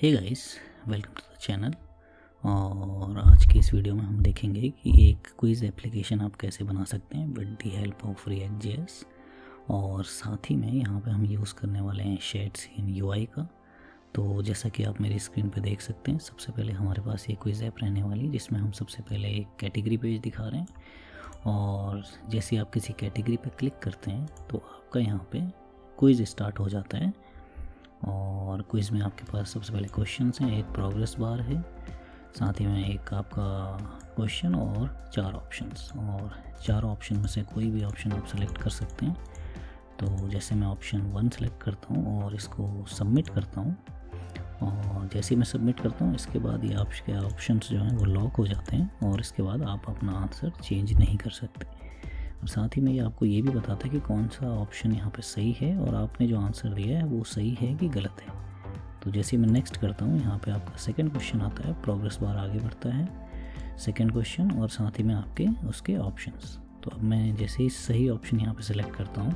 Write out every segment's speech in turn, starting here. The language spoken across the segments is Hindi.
Hey guys, welcome to the channel. और आज की इस वीडियो में हम देखेंगे कि एक क्विज़ एप्लीकेशन आप कैसे बना सकते हैं with the help of React.js। और साथ ही में यहाँ पे हम यूज़ करने वाले हैं शेड्स UI का। तो जैसा कि आप मेरी स्क्रीन पे देख सकते हैं, सबसे पहले हमारे पास ये क्विज़ ऐप रहने वाली है जिसमें हम सबसे पहले एक कैटेगरी पेज दिखा रहे हैं। और जैसे आप किसी कैटेगरी पे क्लिक करते हैं तो आपका यहाँ पे क्विज़ स्टार्ट हो जाता है। और क्विज़ में आपके पास सबसे पहले क्वेश्चंस हैं, एक प्रोग्रेस बार है, साथ ही में एक आपका क्वेश्चन और 4 ऑप्शंस। और 4 ऑप्शन में से कोई भी ऑप्शन आप सेलेक्ट कर सकते हैं। तो जैसे मैं ऑप्शन 1 सेलेक्ट करता हूँ और इसको सबमिट करता हूँ, और जैसे ही मैं सबमिट करता हूँ इसके बाद ये आपके ऑप्शंस जो हैं वो लॉक हो जाते हैं और इसके बाद आप अपना आंसर चेंज नहीं कर सकते। और साथ ही में ये आपको ये भी बताता है कि कौन सा ऑप्शन यहाँ पे सही है और आपने जो आंसर दिया है वो सही है कि गलत है। तो जैसे मैं नेक्स्ट करता हूँ, यहाँ पे आपका सेकंड क्वेश्चन आता है, प्रोग्रेस बार आगे बढ़ता है, सेकंड क्वेश्चन और साथ ही में आपके उसके ऑप्शंस। तो अब मैं जैसे ही सही ऑप्शन यहाँ पे सेलेक्ट करता हूँ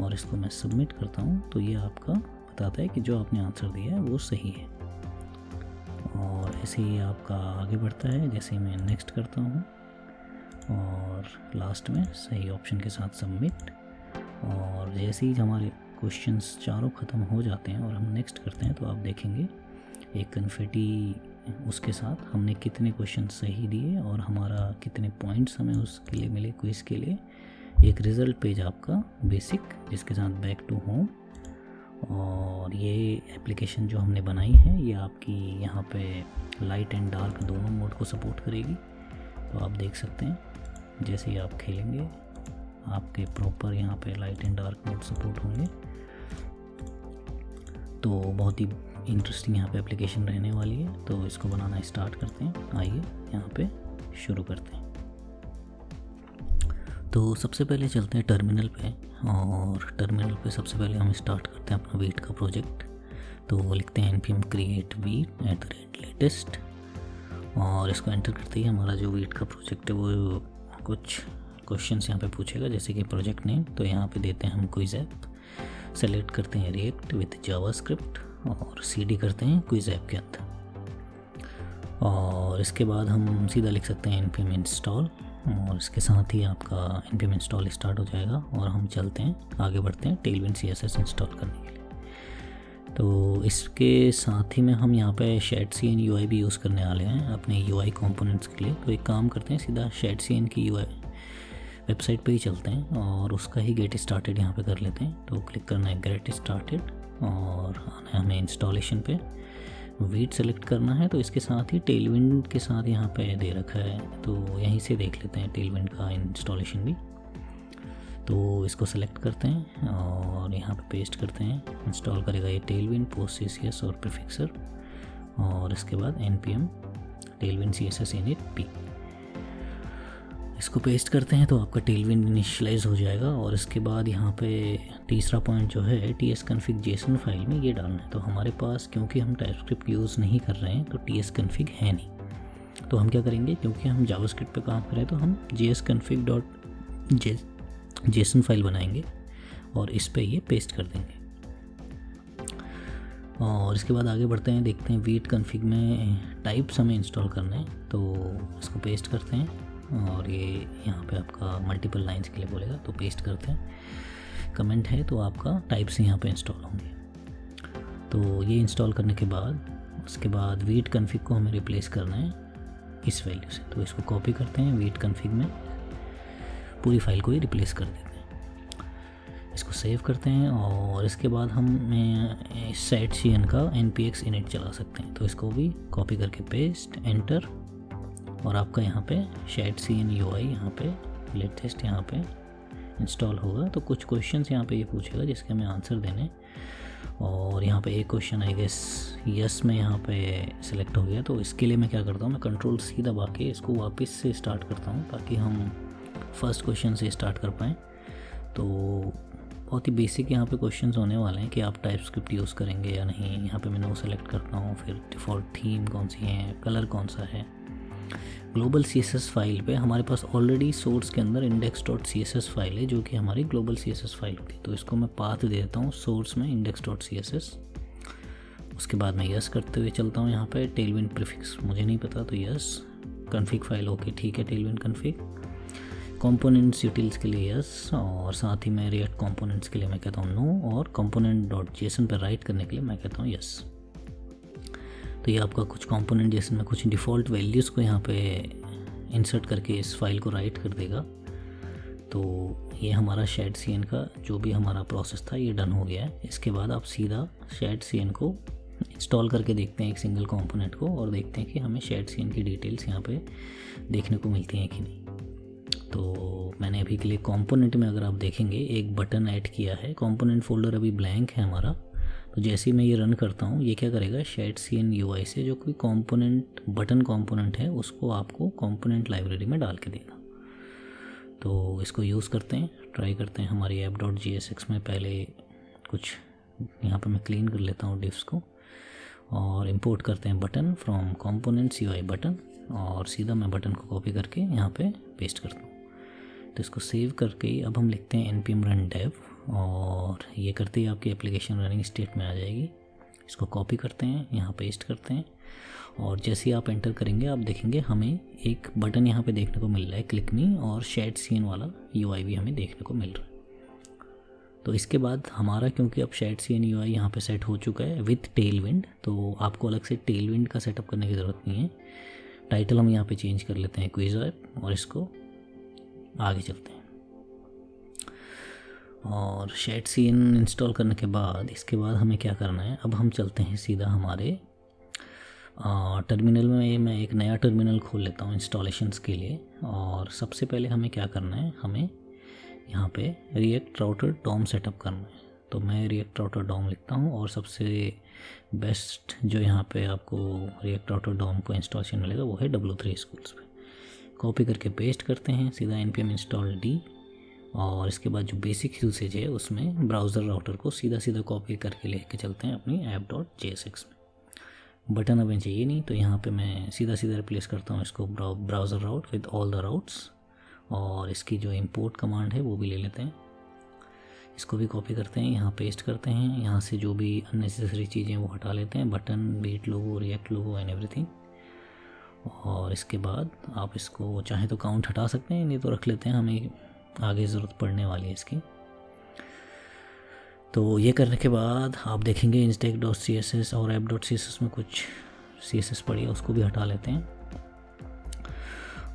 और इसको मैं सबमिट करता हूँ तो ये आपका बताता है कि जो आपने आंसर दिया है वो सही है। और ऐसे ही आपका आगे बढ़ता है। जैसे ही मैं नेक्स्ट करता हूँ और लास्ट में सही ऑप्शन के साथ सबमिट, और जैसे ही हमारे क्वेश्चंस चारों ख़त्म हो जाते हैं और हम नेक्स्ट करते हैं तो आप देखेंगे एक कन्फेटी उसके साथ हमने कितने क्वेश्चन सही दिए और हमारा कितने पॉइंट्स हमें उसके लिए मिले क्विज़ के लिए। एक रिज़ल्ट पेज आपका बेसिक जिसके साथ बैक टू होम। और ये एप्लीकेशन जो हमने बनाई है ये आपकी यहाँ पे लाइट एंड डार्क दोनों मोड को सपोर्ट करेगी। तो आप देख सकते हैं जैसे ही आप खेलेंगे आपके प्रॉपर यहाँ पे light and dark mode support होंगे। तो बहुत ही इंटरेस्टिंग यहाँ पे एप्लीकेशन रहने वाली है। तो इसको बनाना स्टार्ट करते हैं, आइए यहाँ पे शुरू करते हैं। तो सबसे पहले चलते हैं टर्मिनल पे, और टर्मिनल पे सबसे पहले हम स्टार्ट करते हैं अपना वीट का प्रोजेक्ट। तो लिखते हैं npm create वीट @latest, और इसको एंटर करते ही हमारा जो वीट का प्रोजेक्ट है वो कुछ क्वेश्चंस यहाँ पे पूछेगा, जैसे कि प्रोजेक्ट नेम। तो यहाँ पे देते हैं हम क्विज़ ऐप, सेलेक्ट करते हैं रिएक्ट विद जावास्क्रिप्ट और सीडी करते हैं क्विज़ ऐप के अंदर। और इसके बाद हम सीधा लिख सकते हैं npm इंस्टॉल, और इसके साथ ही आपका npm इंस्टॉल स्टार्ट हो जाएगा। और हम चलते हैं आगे बढ़ते हैं टेलविंड CSS इंस्टॉल करने के लिए। तो इसके साथ ही में हम यहाँ पे शेड्स UI भी यूज़ करने वाले हैं अपने UI कंपोनेंट्स के लिए। तो एक काम करते हैं, सीधा शेड्स की UI वेबसाइट पे ही चलते हैं और उसका ही गेट स्टार्टेड यहाँ पे कर लेते हैं। तो क्लिक करना है गेट स्टार्टेड और आना है हमें इंस्टॉलेशन पे, वीट सेलेक्ट करना है। तो इसके साथ ही टेलविंड के साथ यहाँ पे दे रखा है, तो यहीं से देख लेते हैं टेलविंड का इंस्टॉलेशन भी। तो इसको सेलेक्ट करते हैं और यहाँ पे पेस्ट करते हैं, इंस्टॉल करेगा ये टेलविंड, पोस्ट CSS और प्रीफिक्सर। और इसके बाद npm Tailwind CSS init p, इसको पेस्ट करते हैं तो आपका टेलविंड इनिशियलाइज हो जाएगा। और इसके बाद यहाँ पे तीसरा पॉइंट जो है tsconfig JSON फाइल में ये डालना है। तो हमारे पास क्योंकि हम टाइपस्क्रिप्ट यूज़ नहीं कर रहे हैं तो tsconfig है नहीं, तो हम क्या करेंगे, क्योंकि हम जावास्क्रिप्ट पे काम कर रहे हैं तो हम jsconfig.json फाइल बनाएंगे और इस पे ये पेस्ट कर देंगे। और इसके बाद आगे बढ़ते हैं, देखते हैं वीट कन्फिग में टाइप्स हमें इंस्टॉल करने हैं। तो इसको पेस्ट करते हैं और ये यहाँ पे आपका मल्टीपल लाइंस के लिए बोलेगा, तो पेस्ट करते हैं। कमेंट है तो आपका टाइप्स यहाँ पे इंस्टॉल होंगे। तो ये इंस्टॉल करने के बाद उसके बाद वीट कन्फिग को हमें रिप्लेस करना है इस वैल्यू से। तो इसको कॉपी करते हैं, वीट कन्फिग में पूरी फाइल को ही रिप्लेस कर देते हैं। इसको सेव करते हैं और इसके बाद हम setcn का npx init चला सकते हैं। तो इसको भी कॉपी करके पेस्ट, एंटर, और आपका यहाँ पे शेड्स UI यहाँ पे लेटेस्ट यहाँ पे इंस्टॉल होगा। तो कुछ क्वेश्चंस यहाँ पे ये पूछेगा जिसके हमें आंसर देने, और यहाँ पे एक क्वेश्चन आई गेस यस में यहाँ पे सिलेक्ट हो गया। तो इसके लिए मैं क्या करता हूँ, मैं Ctrl+C दबा के इसको वापस से स्टार्ट करता हूँ ताकि हम फर्स्ट क्वेश्चन से स्टार्ट कर पाएँ। तो बहुत ही बेसिक यहाँ पे क्वेश्चंस होने वाले हैं कि आप टाइपस्क्रिप्ट यूज़ करेंगे या नहीं। यहाँ पे मैं नो सेलेक्ट करता हूँ, फिर डिफ़ॉल्ट थीम कौन सी है, कलर कौन सा है। ग्लोबल CSS फाइल पे हमारे पास ऑलरेडी सोर्स के अंदर index.css फाइल है जो कि हमारी ग्लोबल CSS फाइल होती है। तो इसको मैं पाथ दे देता हूँ सोर्स में index.css, उसके बाद मैं यस करते हुए चलता हूँ। यहाँ पे टेलविंड प्रीफिक्स मुझे नहीं पता तो यस, कॉन्फ़िग फाइल ओके ठीक है, टेलविंड कॉन्फ़िग। कंपोनेंट्स यूटिल्स के लिए यस, और साथ ही मैं रिएक्ट कंपोनेंट्स के लिए मैं कहता हूँ नो, और कंपोनेंट डॉट जेसन पर राइट करने के लिए मैं कहता हूँ यस। तो ये आपका कुछ कंपोनेंट जेसन में कुछ डिफ़ॉल्ट वैल्यूज़ को यहाँ पे इंसर्ट करके इस फाइल को राइट कर देगा। तो ये हमारा शेड CN का जो भी हमारा प्रोसेस था ये डन हो गया है। इसके बाद आप सीधा शेड CN को इंस्टॉल करके देखते हैं एक सिंगल कंपोनेंट को, और देखते हैं कि हमें शेड CN की डिटेल्स यहाँ पे देखने को मिलती हैं कि नहीं। तो मैंने अभी के लिए कंपोनेंट में अगर आप देखेंगे एक बटन ऐड किया है, कंपोनेंट फोल्डर अभी ब्लैंक है हमारा। तो जैसे ही मैं ये रन करता हूँ ये क्या करेगा, शेड CN UI से जो कोई कंपोनेंट बटन कंपोनेंट है उसको आपको कंपोनेंट लाइब्रेरी में डाल के देगा। तो इसको यूज़ करते हैं, ट्राई करते हैं। हमारी app.jsx में पहले कुछ यहाँ पे मैं क्लीन कर लेता हूँ डिफ्स को, और इंपोर्ट करते हैं button from components UI button, और सीधा मैं बटन को कॉपी करके यहाँ पे पेस्ट करता हूँ। तो इसको सेव करके अब हम लिखते हैं npm run dev, और ये करते ही आपकी एप्लीकेशन रनिंग स्टेट में आ जाएगी। इसको कॉपी करते हैं, यहाँ पेस्ट करते हैं, और जैसे ही आप एंटर करेंगे आप देखेंगे हमें एक बटन यहाँ पे देखने को मिल रहा है क्लिक मी, और शेड CN वाला UI भी हमें देखने को मिल रहा है। तो इसके बाद हमारा क्योंकि अब शेड CN UI यहाँ पे सेट हो चुका है विथ टेलविंड, तो आपको अलग से टेलविंड का सेटअप करने की ज़रूरत नहीं है। टाइटल हम यहाँ पे चेंज कर लेते हैं क्विज ऐप, और इसको आगे चलते हैं। और शेड CN इंस्टॉल करने के बाद इसके बाद हमें क्या करना है, अब हम चलते हैं सीधा हमारे टर्मिनल में। मैं एक नया टर्मिनल खोल लेता हूँ इंस्टॉलेशंस के लिए, और सबसे पहले हमें क्या करना है, हमें यहाँ पे रिएक्ट राउटर डॉम सेटअप करना है। तो मैं रिएक्ट राउटर डॉम लिखता हूँ, और सबसे बेस्ट जो यहाँ पे आपको रिएक्ट राउटर डॉम को इंस्टॉलेशन मिलेगा वो है W3 Schools पे। कॉपी करके पेस्ट करते हैं सीधा npm install d, और इसके बाद जो बेसिक यूसेज है उसमें ब्राउज़र राउटर को सीधा सीधा कॉपी करके लेके चलते हैं अपनी app.jsx में। बटन अब चाहिए नहीं, तो यहाँ पे मैं सीधा सीधा रिप्लेस करता हूँ इसको browser route with all the routes, और इसकी जो इंपोर्ट कमांड है वो भी ले लेते हैं। इसको भी कॉपी करते हैं, यहाँ पेस्ट करते हैं, यहाँ से जो भी अननेसेसरी चीज़ें वो हटा लेते हैं, button, Vite logo, React logo and everything. और इसके बाद आप इसको चाहे तो काउंट हटा सकते हैं, नहीं तो रख लेते हैं, हमें आगे ज़रूरत पड़ने वाली है इसकी। तो ये करने के बाद आप देखेंगे instack.css और app.css में कुछ CSS पड़ी है, उसको भी हटा लेते हैं।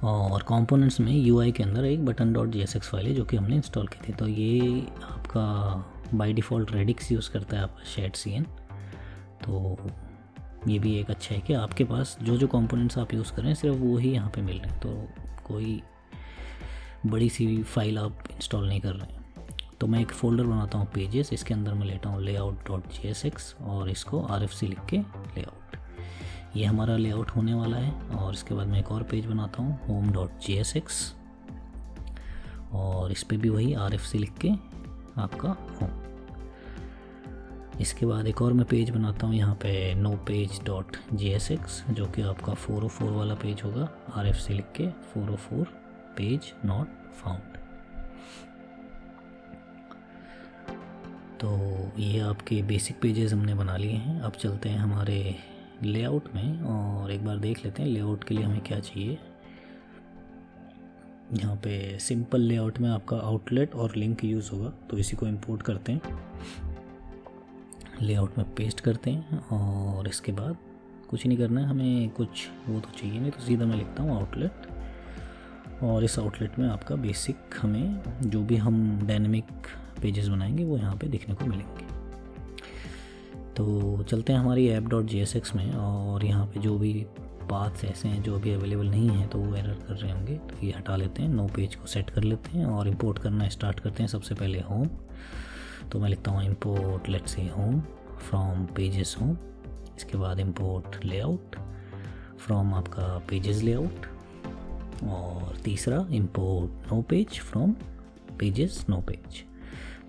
और कंपोनेंट्स में UI के अंदर एक button.jsx फाइल है जो कि हमने इंस्टॉल की थी। तो ये आपका बाय डिफ़ॉल्ट रेडिक्स यूज़ करता है आपका शेड CN। तो ये भी एक अच्छा है कि आपके पास जो जो कंपोनेंट्स आप यूज़ कर रहे हैं सिर्फ वो ही यहाँ पे मिल रहे हैं, तो कोई बड़ी सी फाइल आप इंस्टॉल नहीं कर रहे हैं। तो मैं एक फ़ोल्डर बनाता हूँ पेजेस, इसके अंदर मैं लेता हूँ layout.jsx और इसको RFC लिख के लेआउट, ये हमारा लेआउट होने वाला है। और इसके बाद मैं एक और पेज बनाता हूँ home.jsx, और इस पर भी वही RFC लिख के आपका होम। इसके बाद एक और मैं पेज बनाता हूँ यहाँ पे nopage.jsx, जो कि आपका 404 वाला पेज होगा, RFC लिख के 404 पेज नॉट फाउंड। तो ये आपके बेसिक पेजेस हमने बना लिए हैं। अब चलते हैं हमारे लेआउट में और एक बार देख लेते हैं लेआउट के लिए हमें क्या चाहिए। यहाँ पे सिंपल लेआउट में आपका आउटलेट और लिंक यूज़ होगा, तो इसी को इंपोर्ट करते हैं, लेआउट में पेस्ट करते हैं। और इसके बाद कुछ नहीं करना है हमें, कुछ वो तो चाहिए नहीं, तो सीधा मैं लिखता हूँ आउटलेट, और इस आउटलेट में आपका बेसिक हमें जो भी हम डायनेमिक पेजेस बनाएंगे वो यहाँ पे देखने को मिलेंगे। तो चलते हैं हमारी app.jsx में, और यहाँ पे जो भी पाथ्स ऐसे हैं जो अभी अवेलेबल नहीं हैं तो वो एरर कर रहे होंगे, तो ये हटा लेते हैं, नो पेज को सेट कर लेते हैं और इंपोर्ट करना स्टार्ट करते हैं। सबसे पहले होम, तो मैं लिखता हूँ import let's say home from pages home. इसके बाद इंपोर्ट लेआउट फ्रॉम आपका पेजेस लेआउट, और तीसरा import no page from pages no page.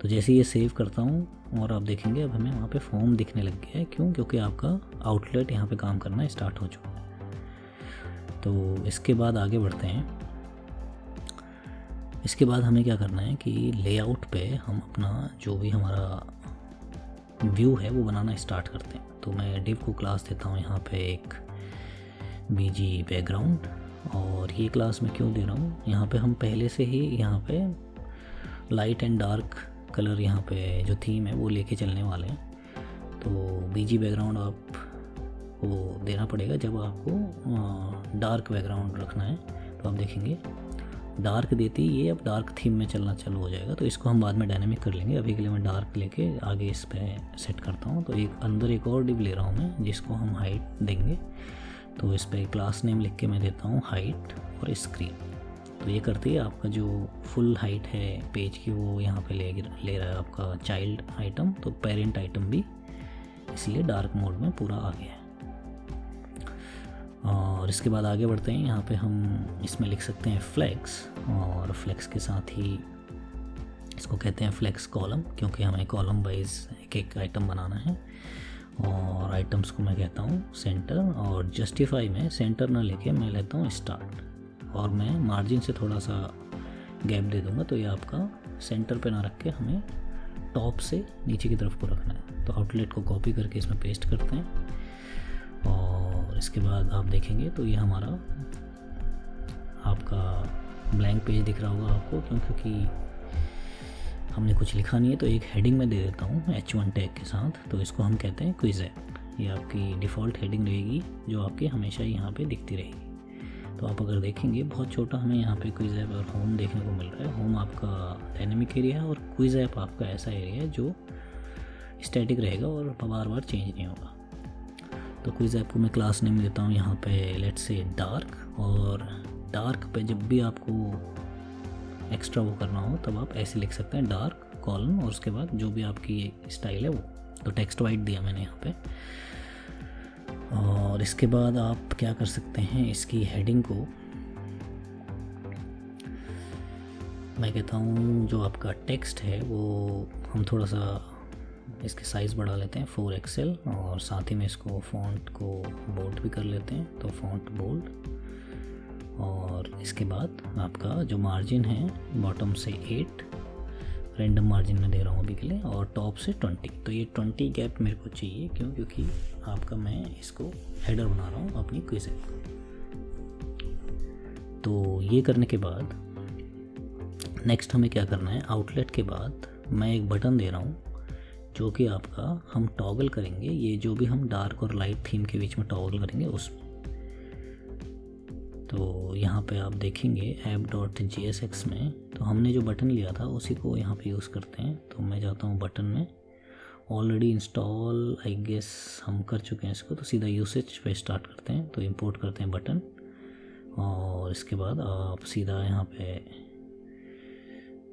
तो जैसे ये सेव करता हूँ और आप देखेंगे अब हमें वहाँ पे फॉर्म दिखने लग गया है। क्यों? क्योंकि आपका आउटलेट यहाँ पे काम करना स्टार्ट हो चुका है। तो इसके बाद आगे बढ़ते हैं। इसके बाद हमें क्या करना है कि लेआउट पे हम अपना जो भी हमारा व्यू है वो बनाना स्टार्ट करते हैं। तो मैं div को क्लास देता हूँ यहाँ पे एक bg बैकग्राउंड। और ये क्लास मैं क्यों दे रहा हूँ, यहाँ पे हम पहले से ही यहाँ पे लाइट एंड डार्क कलर यहाँ पे जो थीम है वो लेके चलने वाले हैं। तो bg बैकग्राउंड आपको देना पड़ेगा जब आपको डार्क बैकग्राउंड रखना है। तो आप देखेंगे डार्क देते ही ये अब डार्क थीम में चलना चालू हो जाएगा। तो इसको हम बाद में डायनेमिक कर लेंगे, अभी के लिए मैं डार्क लेके आगे इस पर सेट करता हूँ। तो एक अंदर एक और डिव ले रहा हूँ मैं, जिसको हम हाइट देंगे। तो इस पर क्लास नेम लिख के मैं देता हूँ हाइट और स्क्रीन। तो ये करते ही आपका जो फुल हाइट है पेज की वो यहाँ पे ले रहा है आपका चाइल्ड आइटम। तो पेरेंट आइटम भी इसलिए डार्क मोड में पूरा आ गया है। और इसके बाद आगे बढ़ते हैं, यहाँ पे हम इसमें लिख सकते हैं फ्लेक्स, और फ्लेक्स के साथ ही इसको कहते हैं फ्लेक्स कॉलम, क्योंकि हमें कॉलम वाइज एक एक आइटम बनाना है। और आइटम्स को मैं कहता हूँ सेंटर, और जस्टिफाई में सेंटर ना लेके मैं लेता हूँ स्टार्ट, और मैं मार्जिन से थोड़ा सा गैप दे दूँगा। तो ये आपका सेंटर पे ना रख के हमें टॉप से नीचे की तरफ को रखना है। तो आउटलेट को कॉपी करके इसमें पेस्ट करते हैं, और इसके बाद आप देखेंगे तो ये हमारा आपका ब्लैंक पेज दिख रहा होगा आपको, क्योंकि हमने कुछ लिखा नहीं है। तो एक हेडिंग में दे देता हूँ H1 टैग के साथ। तो इसको हम कहते हैं क्विज ऐप। ये आपकी डिफ़ॉल्ट हेडिंग रहेगी जो आपकी हमेशा यहाँ पे दिखती रहेगी। तो आप अगर देखेंगे बहुत छोटा हमें यहाँ पे क्विज ऐप और होम देखने को मिल रहा है। होम आपका डायनेमिक एरिया है और क्विज ऐप आपका ऐसा एरिया है जो स्टैटिक रहेगा और बार बार चेंज नहीं होगा। तो क्विज ऐप को मैं क्लास नेम देता हूँ यहाँ पे लेट्स से डार्क, और डार्क पे जब भी आपको एक्स्ट्रा वो करना हो तब आप ऐसे लिख सकते हैं डार्क कॉलम, और उसके बाद जो भी आपकी स्टाइल है वो। तो टेक्स्ट वाइट दिया मैंने यहाँ पे। और इसके बाद आप क्या कर सकते हैं, इसकी हेडिंग को मैं कहता हूँ जो आपका टेक्स्ट है वो हम थोड़ा सा इसके साइज़ बढ़ा लेते हैं 4XL, और साथ ही में इसको फ़ॉन्ट को बोल्ड भी कर लेते हैं। तो फ़ॉन्ट बोल्ड, और इसके बाद आपका जो मार्जिन है बॉटम से 8 रैंडम मार्जिन में दे रहा हूँ अभी के लिए, और टॉप से 20। तो ये 20 गैप मेरे को चाहिए, क्योंकि आपका मैं इसको हेडर बना रहा हूँ अपनी क्विज ऐप। तो ये करने के बाद नेक्स्ट हमें क्या करना है, आउटलेट के बाद मैं एक बटन दे रहा हूँ जो कि आपका हम टॉगल करेंगे, ये जो भी हम डार्क और लाइट थीम के बीच में टॉगल करेंगे उसमें। तो यहाँ पे आप देखेंगे app.jsx में तो हमने जो बटन लिया था उसी को यहाँ पे यूज़ करते हैं। तो मैं जाता हूँ बटन में, ऑलरेडी इंस्टॉल आई गेस हम कर चुके हैं इसको। तो सीधा यूसेज पे स्टार्ट करते हैं। तो इंपोर्ट करते हैं बटन, और इसके बाद आप सीधा यहाँ पे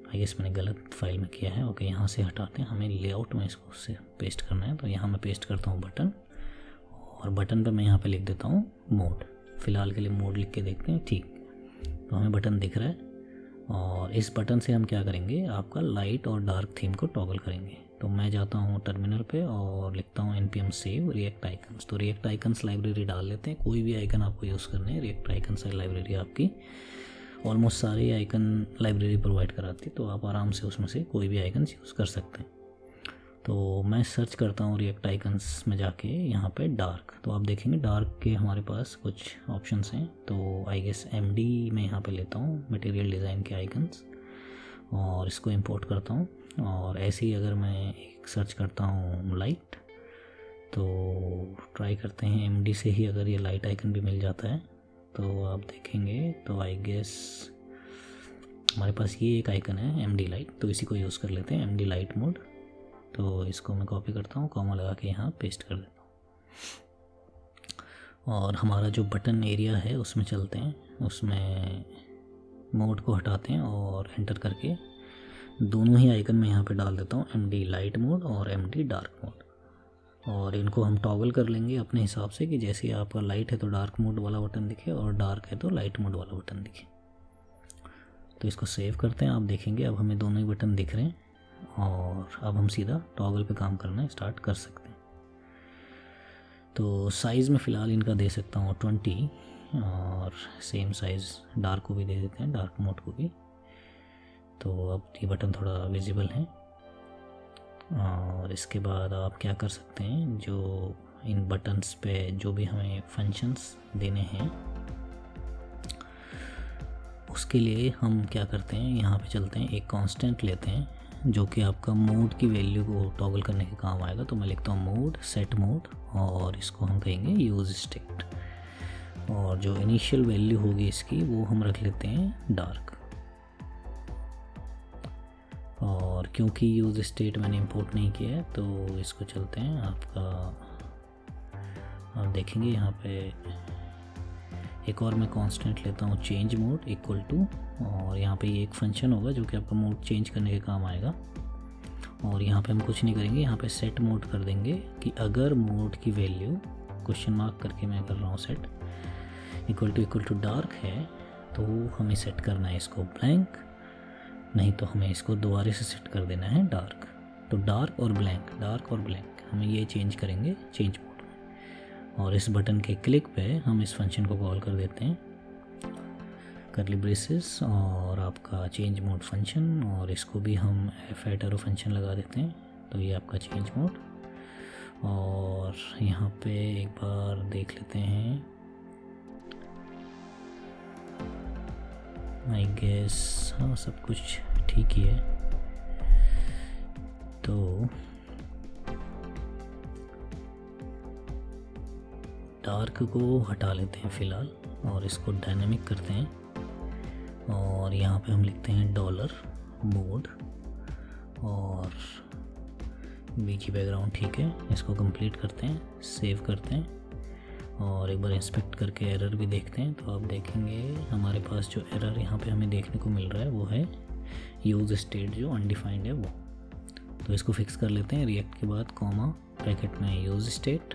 आई गेस मैंने गलत फाइल में किया है। ओके, यहाँ से हटाते हैं, हमें लेआउट में इसको उससे पेस्ट करना है। तो यहाँ मैं पेस्ट करता हूँ बटन, और बटन पे मैं यहाँ पे लिख देता हूँ मोड। फ़िलहाल के लिए मोड लिख के देखते हैं, ठीक। तो हमें बटन दिख रहा है, और इस बटन से हम क्या करेंगे, आपका लाइट और डार्क थीम को टॉगल करेंगे। तो मैं जाता हूँ टर्मिनल पे और लिखता हूँ npm सेव रिएक्ट आइकन्स। तो रिएक्ट आइकन्स लाइब्रेरी डाल लेते हैं, कोई भी आइकन आपको यूज़ करने हैं। रिएक्ट आइकन्स लाइब्रेरी आपकी ऑलमोस्ट सारे आइकन लाइब्रेरी प्रोवाइड कराती है, तो आप आराम से उसमें से कोई भी आइकन यूज़ कर सकते हैं। तो मैं सर्च करता हूँ रिएक्ट आइकन्स में जाके यहाँ पे डार्क। तो आप देखेंगे डार्क के हमारे पास कुछ ऑप्शंस हैं। तो आई गेस MD में यहाँ पे लेता हूँ मटेरियल डिज़ाइन के आइकन्स, और इसको इंपोर्ट करता हूँ। और ऐसे ही अगर मैं एक सर्च करता हूँ लाइट, तो ट्राई करते हैं MD से ही अगर ये लाइट आइकन भी मिल जाता है। तो आप देखेंगे तो आई गेस हमारे पास ये एक आइकन है MD लाइट, तो इसी को यूज़ कर लेते हैं, MD लाइट मोड। तो इसको मैं कॉपी करता हूँ, कॉमा लगा के यहाँ पेस्ट कर देता हूँ। और हमारा जो बटन एरिया है उसमें चलते हैं, उसमें मोड को हटाते हैं और एंटर करके दोनों ही आइकन में यहाँ पे डाल देता हूँ MD लाइट मोड और MD डार्क मोड। और इनको हम टॉगल कर लेंगे अपने हिसाब से कि जैसे आपका लाइट है तो डार्क मोड वाला बटन दिखे और डार्क है तो लाइट मोड वाला बटन दिखे। तो इसको सेव करते हैं। आप देखेंगे अब हमें दोनों ही बटन दिख रहे हैं, और अब हम सीधा टॉगल पे काम करना स्टार्ट कर सकते हैं। तो साइज़ में फ़िलहाल इनका दे सकता हूँ 20, और सेम साइज़ डार्क को भी दे देते हैं, डार्क मोड को भी। तो अब ये बटन थोड़ा विजिबल है। और इसके बाद आप क्या कर सकते हैं, जो इन बटन्स पे जो भी हमें फंक्शंस देने हैं उसके लिए हम क्या करते हैं, यहाँ पे चलते हैं, एक कांस्टेंट लेते हैं जो कि आपका मोड की वैल्यू को टॉगल करने के काम आएगा। तो मैं लिखता हूँ मोड, सेट मोड, और इसको हम कहेंगे यूज स्टेट, और जो इनिशियल वैल्यू होगी इसकी वो हम रख लेते हैं डार्क। और क्योंकि यूज स्टेट मैंने इंपोर्ट नहीं किया है तो इसको चलते हैं आपका, आप देखेंगे यहाँ पे एक और मैं कांस्टेंट लेता हूँ चेंज मोड इक्वल टू, और यहाँ पे एक फंक्शन होगा जो कि आपका मोड चेंज करने के काम आएगा। और यहाँ पे हम कुछ नहीं करेंगे, यहाँ पे सेट मोड कर देंगे कि अगर मोड की वैल्यू क्वेश्चन मार्क करके मैं कर रहा हूँ सेट इक्वल टू डार्क है तो हमें सेट करना है इसको ब्लैंक, नहीं तो हमें इसको दोबारा से सेट कर देना है डार्क। तो डार्क और ब्लैंक हमें ये चेंज करेंगे चेंज मोड में। और इस बटन के क्लिक पे हम इस फंक्शन को कॉल कर देते हैं कर्ली ब्रेसेस और आपका चेंज मोड फंक्शन, और इसको भी हम एफ एरो फंक्शन लगा देते हैं। तो ये आपका चेंज मोड, और यहाँ पे एक बार देख लेते हैं, आई गेस हाँ सब कुछ ठीक ही है। तो डार्क को हटा लेते हैं फ़िलहाल और इसको डायनामिक करते हैं, और यहाँ पे हम लिखते हैं डॉलर मोड और बीजी बैकग्राउंड ठीक है। इसको कंप्लीट करते हैं, सेव करते हैं और एक बार इंस्पेक्ट करके एरर भी देखते हैं। तो आप देखेंगे हमारे पास जो एरर यहाँ पे हमें देखने को मिल रहा है वो है यूज स्टेट जो अनडिफाइंड है वो। तो इसको फिक्स कर लेते हैं, रिएक्ट के बाद कॉमा ब्रैकेट में यूज स्टेट,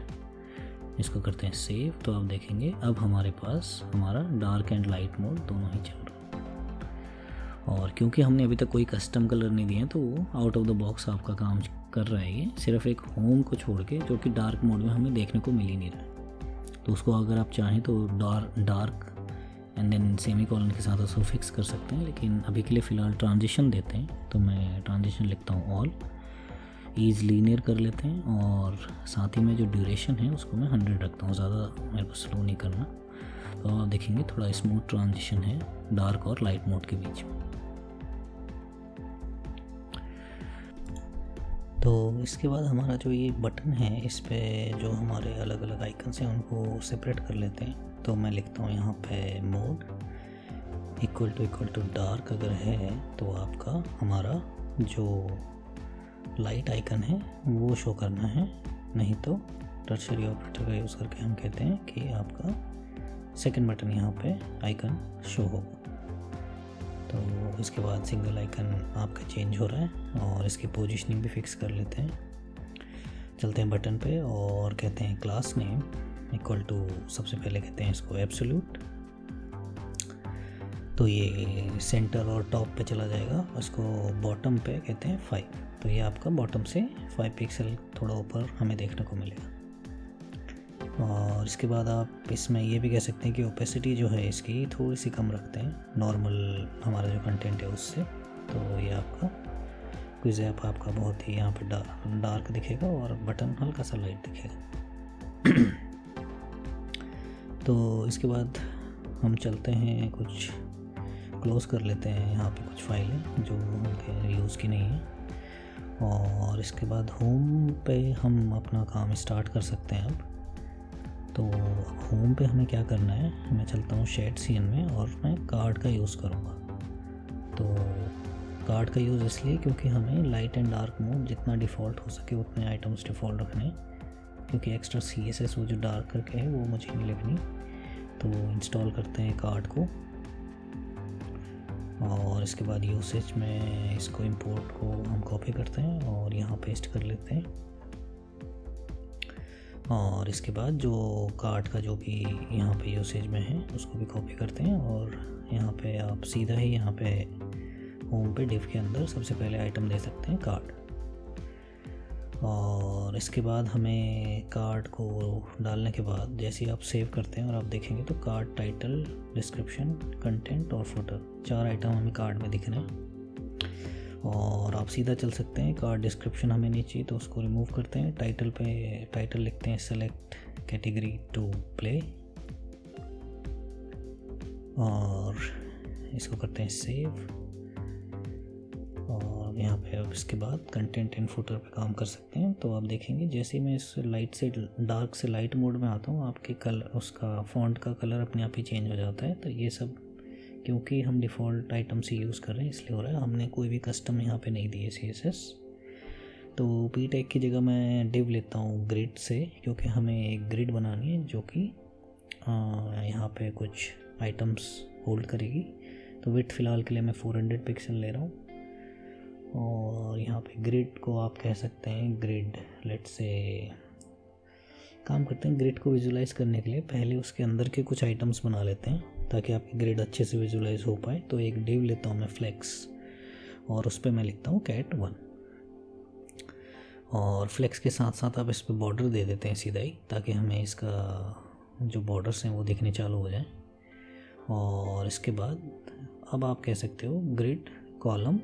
इसको करते हैं सेव। तो आप देखेंगे अब हमारे पास हमारा डार्क एंड लाइट मोड दोनों ही चल रहा है। और क्योंकि हमने अभी तक कोई कस्टम कलर नहीं दिए हैं तो वो आउट ऑफ द बॉक्स आपका काम कर रहा है, ये सिर्फ एक होम को छोड़ के जो कि डार्क मोड में हमें देखने को मिल ही नहीं रहा है। तो उसको अगर आप चाहें तो dark and then semicolon के साथ उसको फिक्स कर सकते हैं, लेकिन अभी के लिए फ़िलहाल ट्रांजिशन देते हैं। तो मैं ट्रांजिशन लिखता हूँ ऑल, ईज लीनियर कर लेते हैं, और साथ ही में जो ड्यूरेशन है उसको मैं 100 रखता हूँ, ज़्यादा मेरे को स्लो नहीं करना। तो आप देखेंगे थोड़ा स्मूथ ट्रांजिशन है डार्क और लाइट मोड के बीच में। तो इसके बाद हमारा जो ये बटन है इस पे जो हमारे अलग अलग आइकन्स हैं उनको सेपरेट कर लेते हैं। तो मैं लिखता हूँ यहाँ पे मोड इक्वल टू डार्क अगर है तो आपका हमारा जो लाइट आइकन है वो शो करना है, नहीं तो टर्शरी ऑपरेटर का यूज़ करके हम कहते हैं कि आपका सेकंड बटन यहाँ पे आइकन शो होगा। तो इसके बाद सिंगल आइकन आपका चेंज हो रहा है और इसकी पोजीशनिंग भी फिक्स कर लेते हैं। चलते हैं बटन पे और कहते हैं क्लास नेम इक्वल टू, सबसे पहले कहते हैं इसको एब्सोल्यूट। तो ये सेंटर और टॉप पे चला जाएगा, उसको बॉटम पे कहते हैं 5। तो ये आपका बॉटम से 5 पिक्सल थोड़ा ऊपर हमें देखने को मिलेगा। और इसके बाद आप इसमें ये भी कह सकते हैं कि ओपेसिटी जो है इसकी थोड़ी सी कम रखते हैं नॉर्मल हमारा जो कंटेंट है उससे। तो ये आपका क्विज़ ऐप आपका बहुत ही यहाँ पे डार्क दिखेगा और बटन हल्का सा लाइट दिखेगा। तो इसके बाद हम चलते हैं, कुछ क्लोज कर लेते हैं, यहाँ पे कुछ फाइलें जो उनके यूज़ की नहीं है। और इसके बाद होम पे हम अपना काम स्टार्ट कर सकते हैं अब। तो होम पे हमें क्या करना है, मैं चलता हूँ शेड सीन में और मैं कार्ड का यूज़ करूँगा। तो कार्ड का यूज़ इसलिए क्योंकि हमें लाइट एंड डार्क मोड जितना डिफ़ॉल्ट हो सके उतने आइटम्स डिफ़ॉल्ट रखने हैं, क्योंकि एक्स्ट्रा CSS वो जो डार्क करके है वो मुझे नहीं लिखनी। तो इंस्टॉल करते हैं कार्ड को और इसके बाद यूसेज में इसको इंपोर्ट को हम कॉपी करते हैं और यहाँ पेस्ट कर लेते हैं। और इसके बाद जो कार्ड का जो भी यहाँ पे यूसेज में है उसको भी कॉपी करते हैं और यहाँ पे आप सीधा ही यहाँ पे होम पे डिव के अंदर सबसे पहले आइटम दे सकते हैं कार्ड। और इसके बाद हमें कार्ड को डालने के बाद जैसे ही आप सेव करते हैं और आप देखेंगे तो कार्ड टाइटल, डिस्क्रिप्शन, कंटेंट और फुटर 4 आइटम हमें कार्ड में दिख रहे हैं। और आप सीधा चल सकते हैं। कार्ड डिस्क्रिप्शन हमें नहीं चाहिए तो उसको रिमूव करते हैं। टाइटल लिखते हैं सेलेक्ट कैटेगरी टू प्ले और इसको करते हैं सेव। और यहाँ पे अब इसके बाद कंटेंट एंड फुटर पे काम कर सकते हैं। तो आप देखेंगे जैसे ही मैं इस लाइट से डार्क से लाइट मोड में आता हूँ, आपके कलर, उसका फॉन्ट का कलर अपने आप ही चेंज हो जाता है। तो ये सब क्योंकि हम डिफ़ॉल्ट आइटम से यूज़ कर रहे हैं इसलिए हो रहा है, हमने कोई भी कस्टम यहाँ पे नहीं दी है CSS। तो पी टैग की जगह मैं डिव लेता हूँ ग्रिड से, क्योंकि हमें एक ग्रिड बनानी है जो कि यहाँ पे कुछ आइटम्स होल्ड करेगी। तो विड्थ फ़िलहाल के लिए मैं 400 पिक्सल ले रहा हूँ। और यहाँ पे ग्रिड को आप कह सकते हैं ग्रिड, लेट्स से काम करते हैं। ग्रिड को विजुलाइज करने के लिए पहले उसके अंदर के कुछ आइटम्स बना लेते हैं ताकि आपकी ग्रिड अच्छे से विजुलाइज हो पाए। तो एक डिव लेता हूँ मैं फ्लेक्स और उस पर मैं लिखता हूँ cat 1। और फ्लेक्स के साथ साथ आप इस पर बॉर्डर दे देते हैं सीधा ही, ताकि हमें इसका जो बॉर्डर्स हैं वो दिखने चालू हो जाए। और इसके बाद अब आप कह सकते हो ग्रिड कॉलम,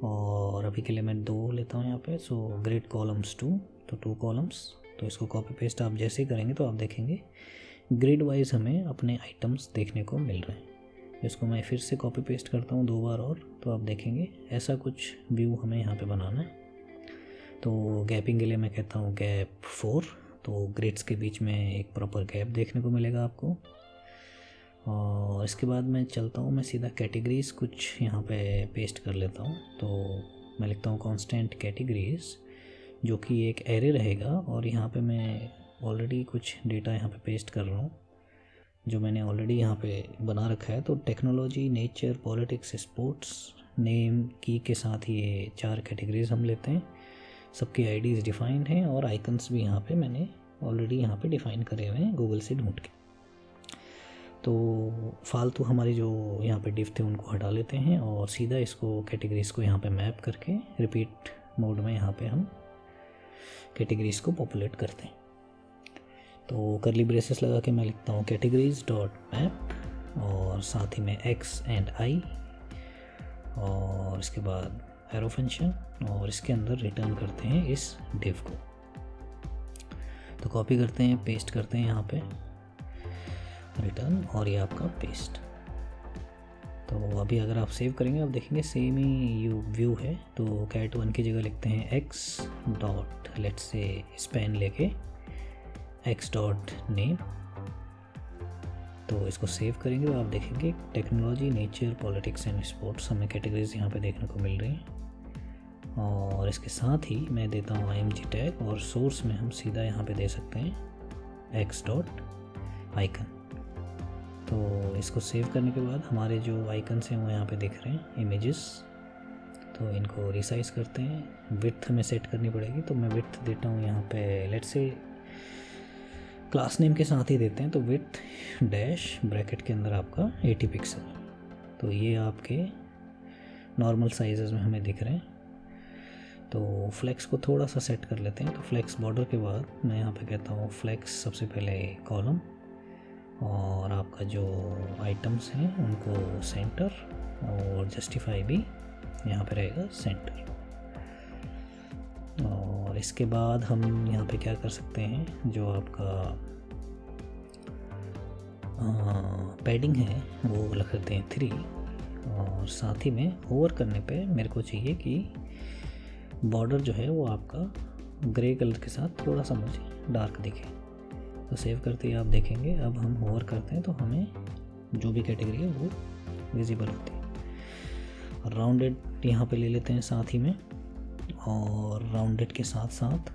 और अभी के लिए मैं 2 लेता हूँ यहाँ पे। सो ग्रिड कॉलम्स 2, तो 2 कॉलम्स। तो इसको कॉपी पेस्ट आप जैसे ही करेंगे तो आप देखेंगे ग्रिड वाइज हमें अपने आइटम्स देखने को मिल रहे हैं। इसको मैं फिर से कॉपी पेस्ट करता हूँ 2 बार और, तो आप देखेंगे ऐसा कुछ व्यू हमें यहाँ पे बनाना है। तो गैपिंग के लिए मैं कहता हूँ गैप 4। तो ग्रिड्स के बीच में एक प्रॉपर गैप देखने को मिलेगा आपको। और इसके बाद मैं चलता हूँ, मैं सीधा कैटेगरीज़ कुछ यहाँ पे पेस्ट कर लेता हूँ। तो मैं लिखता हूँ कांस्टेंट कैटेगरीज़, जो कि एक एरे रहेगा। और यहाँ पे मैं ऑलरेडी कुछ डेटा यहाँ पे पेस्ट कर रहा हूँ जो मैंने ऑलरेडी यहाँ पे बना रखा है। तो technology, nature, politics, sports, name की के साथ ये 4 कैटेगरीज हम लेते हैं। सबकी आईडीज़ डिफाइंड हैं और आइकन्स भी यहाँ पे मैंने ऑलरेडी यहाँ पे डिफ़ाइन करे हुए हैं गूगल से ढूंढ के। तो फालतू हमारी जो यहाँ पे डिव थे उनको हटा लेते हैं और सीधा इसको कैटेगरीज़ को यहाँ पे मैप करके रिपीट मोड में यहाँ पे हम कैटेगरीज़ को पॉपुलेट करते हैं। तो करली ब्रेसेस लगा के मैं लिखता हूँ कैटेगरीज डॉट मैप और साथ ही में x एंड i, और इसके बाद एरो फंक्शन, और इसके अंदर रिटर्न करते हैं इस डिव को। तो कॉपी करते हैं, पेस्ट करते हैं यहाँ पे रिटर्न, और ये आपका पेस्ट। तो अभी अगर आप सेव करेंगे आप देखेंगे सेम ही व्यू है। तो cat 1 की जगह लिखते हैं x dot, let's say span लेके x डॉट नेम। तो इसको सेव करेंगे तो आप देखेंगे technology, nature, politics and sports हमें कैटेगरीज यहाँ पे देखने को मिल रही हैं। और इसके साथ ही मैं देता हूँ img टैग, और सोर्स में हम सीधा यहाँ पे दे सकते हैं x डॉट आइकन। तो इसको सेव करने के बाद हमारे जो आइकन्स हैं वो यहाँ पे दिख रहे हैं, इमेजेस। तो इनको रिसाइज करते हैं, विड्थ हमें सेट करनी पड़ेगी। तो मैं विड्थ देता हूँ यहाँ पे, लेट्स से क्लास नेम के साथ ही देते हैं। तो विड्थ डैश ब्रैकेट के अंदर आपका 80 पिक्सल। तो ये आपके नॉर्मल साइजेस में हमें दिख रहे हैं। तो फ्लेक्स को थोड़ा सा सेट कर लेते हैं। तो फ्लेक्स बॉर्डर के बाद मैं यहाँ पे कहता हूँ फ्लेक्स सबसे पहले कॉलम, और आपका जो आइटम्स हैं उनको सेंटर, और जस्टिफाई भी यहाँ पे रहेगा सेंटर। और इसके बाद हम यहाँ पे क्या कर सकते हैं, जो आपका पैडिंग है वो रख देते हैं 3, और साथ ही में ओवर करने पे मेरे को चाहिए कि बॉर्डर जो है वो आपका ग्रे कलर के साथ थोड़ा सा मुझे डार्क दिखे। तो सेव करते ही आप देखेंगे अब हम होवर करते हैं तो हमें जो भी कैटेगरी है वो विजिबल होती है। और राउंडेड यहाँ पे ले लेते हैं साथ ही में, और राउंडेड के साथ साथ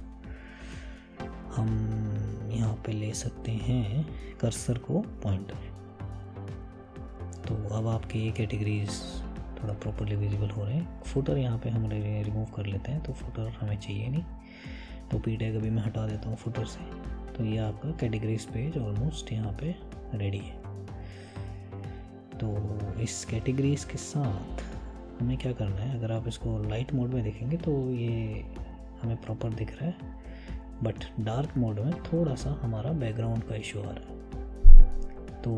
हम यहाँ पे ले सकते हैं कर्सर को पॉइंटर। तो अब आपके ये कैटेगरीज थोड़ा प्रॉपरली विजिबल हो रहे हैं। फुटर यहाँ पे हम रिमूव कर लेते हैं, तो फुटर हमें चाहिए नहीं। तो पी टैग अभी मैं हटा देता हूँ फुटर से। तो ये आपका कैटेगरीज पेज ऑलमोस्ट यहाँ पे रेडी है। तो इस कैटेगरीज के साथ हमें क्या करना है, अगर आप इसको लाइट मोड में देखेंगे तो ये हमें प्रॉपर दिख रहा है, बट डार्क मोड में थोड़ा सा हमारा बैकग्राउंड का इशू आ रहा है। तो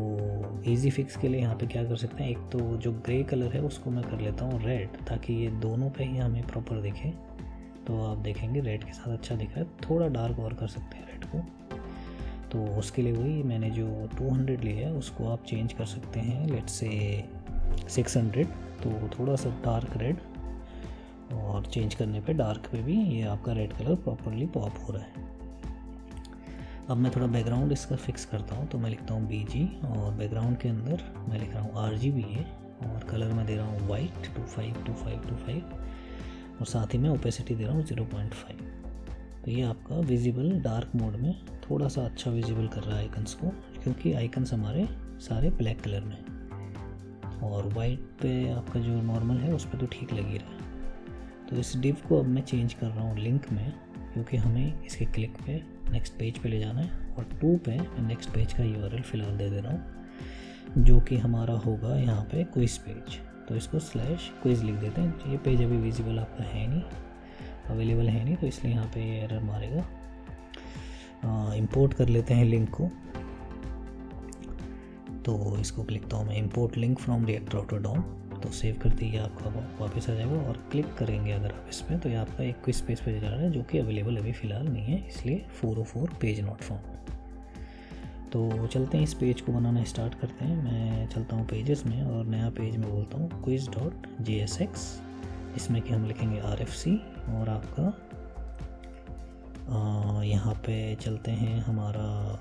इजी फिक्स के लिए यहाँ पे क्या कर सकते हैं, एक तो जो ग्रे कलर है उसको मैं कर लेता हूँ रेड, ताकि ये दोनों पे ही हमें प्रॉपर दिखे। तो आप देखेंगे रेड के साथ अच्छा दिख रहा है, थोड़ा डार्क और कर सकते हैं रेड को। तो उसके लिए वही मैंने जो 200 लिया है उसको आप चेंज कर सकते हैं लेट्स से 600, तो थोड़ा सा डार्क रेड, और चेंज करने पे डार्क पे भी ये आपका रेड कलर प्रॉपरली पॉप हो रहा है। अब मैं थोड़ा बैकग्राउंड इसका फिक्स करता हूँ, तो मैं लिखता हूँ BG और बैकग्राउंड के अंदर मैं लिख रहा हूँ RGB और कलर मैं दे रहा हूँ वाइट 252525 और साथ ही मैं ओपेसिटी दे रहा हूँ 0.5। तो ये आपका विजिबल डार्क मोड में थोड़ा सा अच्छा विजिबल कर रहा है आइकन्स को, क्योंकि आइकन्स हमारे सारे ब्लैक कलर में, और वाइट पे आपका जो नॉर्मल है उस पर तो ठीक लग ही रहा है। तो इस डिव को अब मैं चेंज कर रहा हूँ लिंक में, क्योंकि हमें इसके क्लिक पे नेक्स्ट पेज पे ले जाना है, और 2 पे नेक्स्ट पेज का URL फ़िलहाल दे रहा हूँ, जो कि हमारा होगा यहाँ पे क्विज़ पेज। तो इसको /quiz लिख देते हैं। ये पेज अभी विजिबल आपका है नहीं, अवेलेबल है नहीं, तो इसलिए यहाँ पे ये एरर मारेगा। इंपोर्ट कर लेते हैं लिंक को, तो इसको लिखता हूँ मैं इंपोर्ट लिंक फ्रॉम रिएक्टर ऑटोडॉम। तो सेव करते ही आपका वापस आ जाएगा, और क्लिक करेंगे अगर आप इसमें तो ये आपका एक क्विज पेज पे जा रहा है, जो कि अवेलेबल अभी फ़िलहाल नहीं है, इसलिए 404 पेज नॉट फाउंड। तो चलते हैं इस पेज को बनाना स्टार्ट करते हैं। मैं चलता हूँ पेजेस में और नया पेज में बोलता हूँ quiz.jsx, इसमें कि हम लिखेंगे RFC, और आपका यहाँ पे चलते हैं हमारा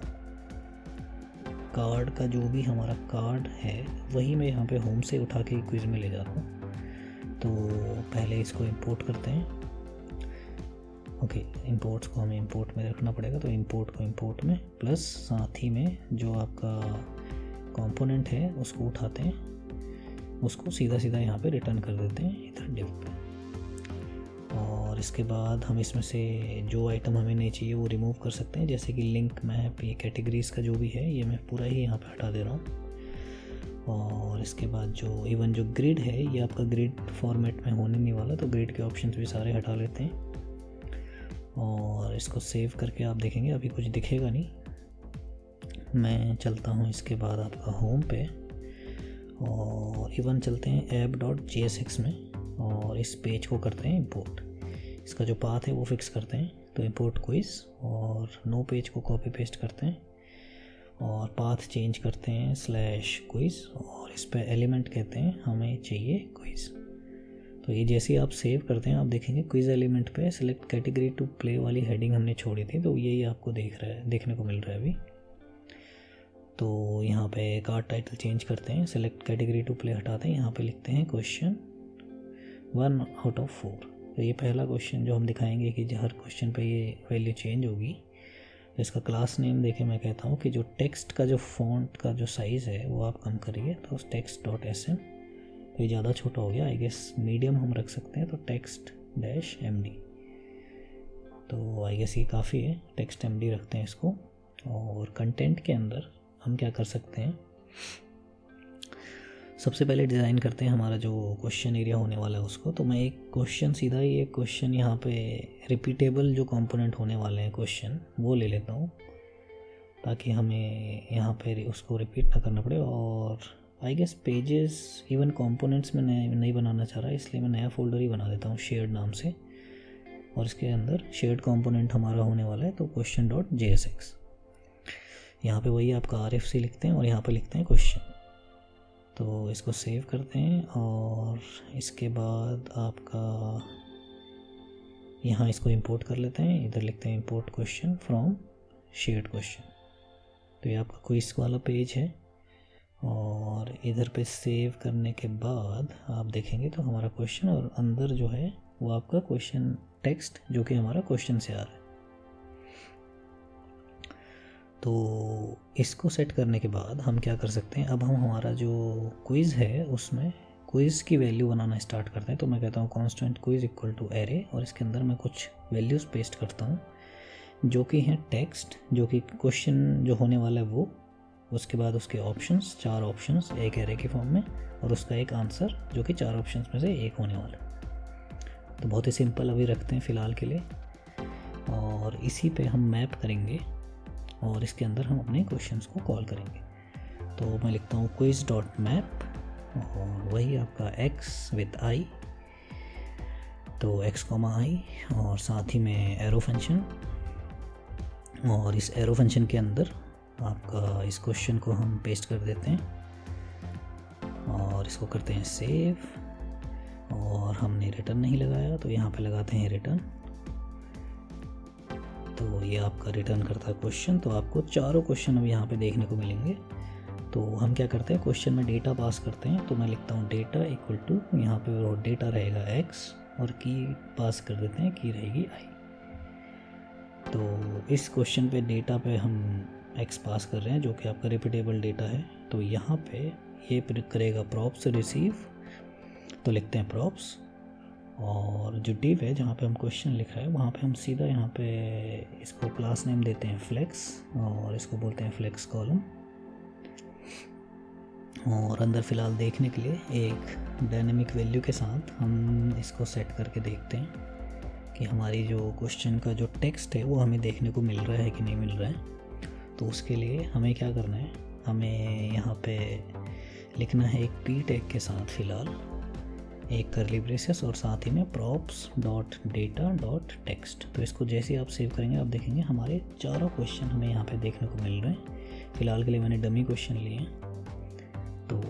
कार्ड का, जो भी हमारा कार्ड है वही मैं यहाँ पे होम से उठा के क्विज़ में ले जा रहा हूँ। तो पहले इसको इंपोर्ट करते हैं। ओके, इंपोर्ट्स को हमें इंपोर्ट में रखना पड़ेगा, तो इंपोर्ट को इंपोर्ट में, प्लस साथ ही में जो आपका कंपोनेंट है उसको उठाते हैं, उसको सीधा सीधा यहाँ पे रिटर्न कर देते हैं इधर डिव पे। और इसके बाद हम इसमें से जो आइटम हमें नहीं चाहिए वो रिमूव कर सकते हैं, जैसे कि लिंक मैप, ये कैटेगरीज़ का जो भी है ये मैं पूरा ही यहाँ पे हटा दे रहा हूँ। और इसके बाद जो इवन जो ग्रिड है ये आपका ग्रिड फॉर्मेट में होने नहीं वाला, तो ग्रिड के ऑप्शंस भी सारे हटा लेते हैं, और इसको सेव करके आप देखेंगे अभी कुछ दिखेगा नहीं। मैं चलता हूँ इसके बाद आपका होम पे, और इवन चलते हैं app.jsx में, और इस पेज को करते हैं इंपोर्ट। इसका जो पाथ है वो फिक्स करते हैं, तो इंपोर्ट क्विज, और नो पेज को कॉपी पेस्ट करते हैं, और पाथ चेंज करते हैं /quiz, और इस पे एलिमेंट कहते हैं हमें चाहिए क्विज। तो ये जैसे ही आप सेव करते हैं आप देखेंगे क्विज एलिमेंट पे सेलेक्ट कैटेगरी टू प्ले वाली हेडिंग हमने छोड़ी थी, तो यही आपको देखने को मिल रहा है अभी। तो यहाँ पे कार्ड टाइटल चेंज करते हैं, सेलेक्ट कैटेगरी टू प्ले हटाते हैं, यहाँ पे लिखते हैं क्वेश्चन 1 out of 4। तो ये पहला क्वेश्चन जो हम दिखाएंगे कि हर क्वेश्चन पे ये वैल्यू चेंज होगी। तो इसका क्लास नेम देके मैं कहता हूँ कि जो टेक्स्ट का जो फॉन्ट का जो साइज़ है वो आप कम करिए, तो text.sm, तो ये ज़्यादा छोटा हो गया, आई गेस मीडियम हम रख सकते हैं, तो text-md। तो आई गेस ये काफ़ी है, text-md रखते हैं इसको। और कंटेंट के अंदर हम क्या कर सकते हैं, सबसे पहले डिज़ाइन करते हैं हमारा जो क्वेश्चन एरिया होने वाला है उसको। तो मैं एक क्वेश्चन सीधा ही एक क्वेश्चन यहाँ पे रिपीटेबल जो कंपोनेंट होने वाले हैं क्वेश्चन वो ले लेता हूँ, ताकि हमें यहाँ पे उसको रिपीट ना करना पड़े। और I guess pages even components में नहीं बनाना चाह रहा, इसलिए मैं नया फोल्डर ही बना देता हूँ शेयर्ड नाम से, और इसके अंदर शेयर्ड कंपोनेंट हमारा होने वाला है, तो question.jsx। यहाँ पे वही आपका RFC लिखते हैं और यहाँ पे लिखते हैं क्वेश्चन। तो इसको सेव करते हैं, और इसके बाद आपका यहाँ इसको इंपोर्ट कर लेते हैं, इधर लिखते हैं import question from shared question. तो ये आपका क्विज वाला पेज है, और इधर पे सेव करने के बाद आप देखेंगे तो हमारा क्वेश्चन, और अंदर जो है वो आपका क्वेश्चन टेक्स्ट जो कि हमारा क्वेश्चन से आ रहा है। तो इसको सेट करने के बाद हम क्या कर सकते हैं, अब हम हमारा जो क्विज़ है उसमें क्विज़ की वैल्यू बनाना स्टार्ट करते हैं। तो मैं कहता हूँ constant quiz equal to array, और इसके अंदर मैं कुछ वैल्यूज़ पेस्ट करता हूँ जो कि हैं टेक्स्ट, जो कि क्वेश्चन जो होने वाला है वो, उसके बाद उसके ऑप्शंस, 4 ऑप्शंस एक एरे के फॉर्म में, और उसका एक आंसर जो कि 4 ऑप्शंस में से एक होने वाला है। तो बहुत ही सिंपल अभी रखते हैं फ़िलहाल के लिए, और इसी पे हम मैप करेंगे, और इसके अंदर हम अपने क्वेश्चंस को कॉल करेंगे। तो मैं लिखता हूँ क्विज डॉट मैप और वही आपका x विथ i, तो x, i और साथ ही में एरो फंक्शन, और इस एरो फंक्शन के अंदर आपका इस क्वेश्चन को हम पेस्ट कर देते हैं और इसको करते हैं सेव। और हमने रिटर्न नहीं लगाया तो यहाँ पे लगाते हैं रिटर्न, तो ये आपका रिटर्न करता है क्वेश्चन। तो आपको चारों क्वेश्चन अब यहाँ पे देखने को मिलेंगे। तो हम क्या करते हैं, क्वेश्चन में डेटा पास करते हैं। तो मैं लिखता हूँ डेटा इक्वल टू, यहाँ पे वो डेटा रहेगा x और की पास कर देते हैं, की रहेगी i। तो इस क्वेश्चन पे डेटा पे हम x पास कर रहे हैं जो कि आपका रिपीटेबल डेटा है। तो यहाँ पे ये करेगा प्रॉप्स रिसीव, तो लिखते हैं प्रॉप्स, और जो डिव है जहाँ पे हम क्वेश्चन लिख रहे हैं वहाँ पे हम सीधा यहाँ पे इसको क्लास नेम देते हैं फ्लेक्स और इसको बोलते हैं फ्लेक्स कॉलम। और अंदर फ़िलहाल देखने के लिए एक डायनेमिक वैल्यू के साथ हम इसको सेट करके देखते हैं कि हमारी जो क्वेश्चन का जो टेक्स्ट है वो हमें देखने को मिल रहा है कि नहीं मिल रहा है। तो उसके लिए हमें क्या करना है, हमें यहाँ पे लिखना है एक p टैग के साथ फ़िलहाल एक कर्ली ब्रेसेस और साथ ही में props dot data dot text. तो इसको जैसे ही आप सेव करेंगे आप देखेंगे हमारे चारों क्वेश्चन हमें यहाँ पे देखने को मिल रहे हैं। फ़िलहाल के लिए मैंने डमी क्वेश्चन लिए हैं। तो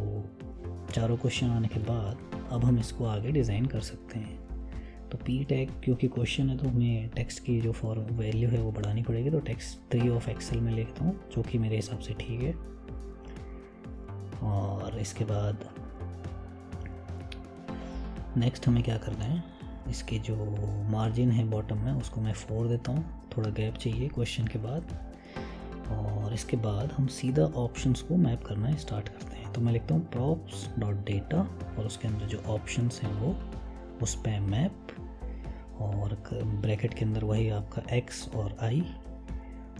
चारों क्वेश्चन आने के बाद अब हम इसको आगे डिज़ाइन कर सकते हैं। तो p टैग क्योंकि क्वेश्चन है तो हमें टेक्स्ट की जो वैल्यू है वो बढ़ानी पड़ेगी। तो टेक्स्ट 3 ऑफ एक्सेल में लिखता हूँ जो कि मेरे हिसाब से ठीक है। और इसके बाद नेक्स्ट हमें क्या करना है, इसके जो मार्जिन है बॉटम में उसको मैं 4 देता हूँ, थोड़ा गैप चाहिए क्वेश्चन के बाद। और इसके बाद हम सीधा ऑप्शंस को मैप करना स्टार्ट करते हैं। तो मैं लिखता हूँ प्रॉप्स डॉट डेटा और उसके अंदर जो ऑप्शंस हैं वो उस पर मैप, और ब्रैकेट के अंदर वही आपका x और i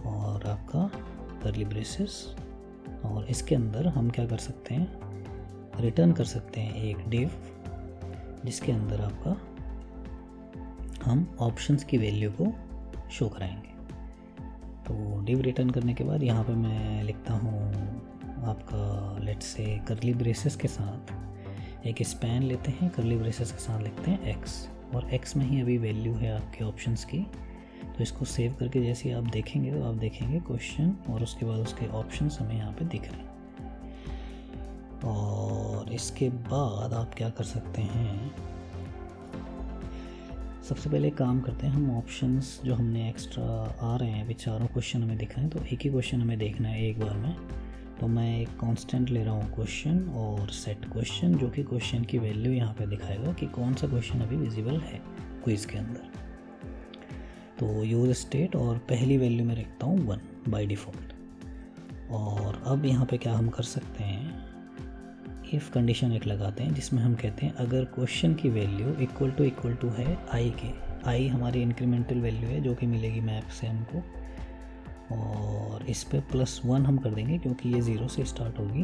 और आपका कर्ली ब्रेसेस। और इसके अंदर हम क्या कर सकते हैं, रिटर्न कर सकते हैं एक डिव जिसके अंदर आपका हम ऑप्शंस की वैल्यू को शो कराएंगे। तो डिव रिटर्न करने के बाद यहाँ पे मैं लिखता हूँ आपका लेट्स से कर्ली ब्रेसेस के साथ एक स्पैन लेते हैं, कर्ली ब्रेसेस के साथ लिखते हैं x, और x में ही अभी वैल्यू है आपके ऑप्शंस की। तो इसको सेव करके जैसे आप देखेंगे तो आप देखेंगे क्वेश्चन और उसके बाद उसके ऑप्शंस हमें यहाँ पे दिख रहे हैं। और इसके बाद आप क्या कर सकते हैं, सबसे पहले काम करते हैं हम ऑप्शंस जो हमने एक्स्ट्रा आ रहे हैं, अभी चारों क्वेश्चन हमें दिख रहे हैं तो एक ही क्वेश्चन हमें देखना है एक बार में। तो मैं एक कांस्टेंट ले रहा हूँ क्वेश्चन और सेट क्वेश्चन, जो कि क्वेश्चन की वैल्यू यहाँ पे दिखाएगा कि कौन सा क्वेश्चन अभी विजिबल है क्विज के अंदर। तो यूज स्टेट और पहली वैल्यू में रखता हूँ 1 बाय डिफ़ॉल्ट। और अब यहाँ पे क्या हम कर सकते हैं, इफ़ कंडीशन एक लगाते हैं जिसमें हम कहते हैं अगर क्वेश्चन की वैल्यू इक्वल टू है i के, i हमारी इंक्रीमेंटल वैल्यू है जो कि मिलेगी मैप से हमको, और इस पे +1 हम कर देंगे क्योंकि ये 0 से स्टार्ट होगी।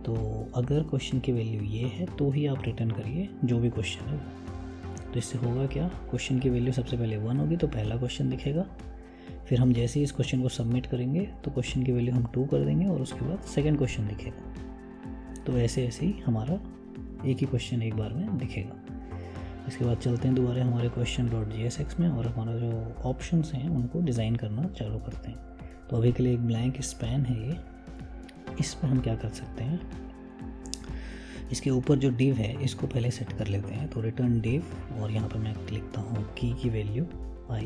तो अगर क्वेश्चन की वैल्यू ये है तो ही आप रिटर्न करिए जो भी क्वेश्चन है वो। तो इससे होगा क्या, क्वेश्चन की वैल्यू सबसे पहले 1 होगी तो पहला क्वेश्चन दिखेगा, फिर हम जैसे ही इस क्वेश्चन को सबमिट करेंगे तो क्वेश्चन की वैल्यू हम 2 कर देंगे और उसके बाद सेकेंड क्वेश्चन दिखेगा। तो ऐसे ऐसे ही हमारा एक ही क्वेश्चन एक बार में दिखेगा। इसके बाद चलते हैं दोबारा हमारे question.jsx में और हमारा जो ऑप्शंस हैं उनको डिज़ाइन करना चालू करते हैं। तो अभी के लिए एक ब्लैंक स्पैन है ये, इस पर हम क्या कर सकते हैं, इसके ऊपर जो डिव है इसको पहले सेट कर लेते हैं। तो रिटर्न डिव और यहाँ पर मैं लिखता हूँ की वैल्यू i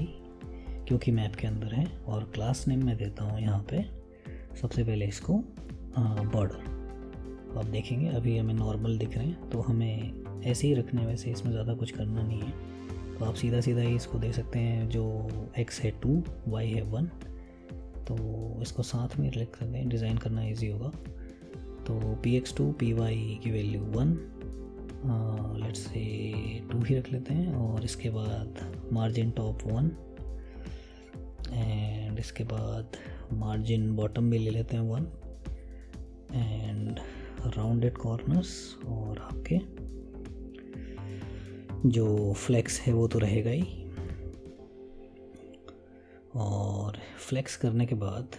क्योंकि मैप के अंदर है, और क्लास नेम मैं देता हूँ यहाँ पे सबसे पहले इसको बॉर्डर। आप देखेंगे अभी हमें नॉर्मल दिख रहे हैं तो हमें ऐसे ही रखने, वैसे इसमें ज़्यादा कुछ करना नहीं है। तो आप सीधा ही इसको दे सकते हैं, जो x है 2 y है 1, तो इसको साथ में लिख सकते हैं, डिज़ाइन करना इजी होगा। तो px2 py की वैल्यू 1, लेट्स से 2 ही रख लेते हैं, और इसके बाद मार्जिन टॉप 1 एंड इसके बाद मार्जिन बॉटम भी ले लेते हैं 1 एंड राउंडेड कॉर्नर्स, और आपके जो फ्लेक्स है वो तो रहेगा ही। और फ्लेक्स करने के बाद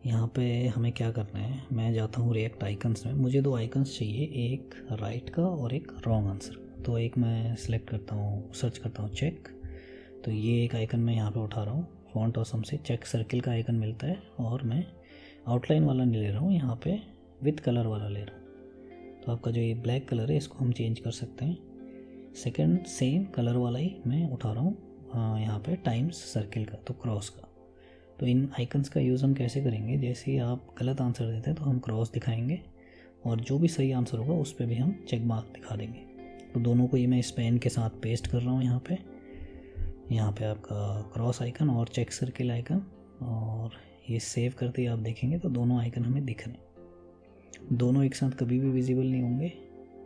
यहाँ पे हमें क्या करना है, मैं जाता हूँ रिएक्ट आइकन्स में। मुझे 2 आइकन्स चाहिए, एक राइट का और एक रॉन्ग आंसर। तो एक मैं सिलेक्ट करता हूँ, सर्च करता हूँ चेक। तो ये एक आइकन मैं यहाँ पे उठा रहा हूँ, फॉन्ट ऑसम से चेक सर्किल का आइकन मिलता है, और मैं आउटलाइन वाला नहीं ले रहा हूँ, यहाँ पे विथ कलर वाला ले रहा हूँ। तो आपका जो ये ब्लैक कलर है इसको हम चेंज कर सकते हैं। सेकंड सेम कलर वाला ही मैं उठा रहा हूँ यहाँ पे टाइम्स सर्किल का, तो क्रॉस का। तो इन आइकन्स का यूज़ हम कैसे करेंगे, जैसे ही आप गलत आंसर देते हैं तो हम क्रॉस दिखाएंगे, और जो भी सही आंसर होगा उस पर भी हम चेक मार्क दिखा देंगे। तो दोनों को ही मैं इस पेन के साथ पेस्ट कर रहा हूँ यहाँ पे आपका क्रॉस आइकन और चेक सर्किल आइकन, और ये सेव करते ही आप देखेंगे तो दोनों आइकन हमें दिख रहे हैं। दोनों एक साथ कभी भी विजिबल नहीं होंगे,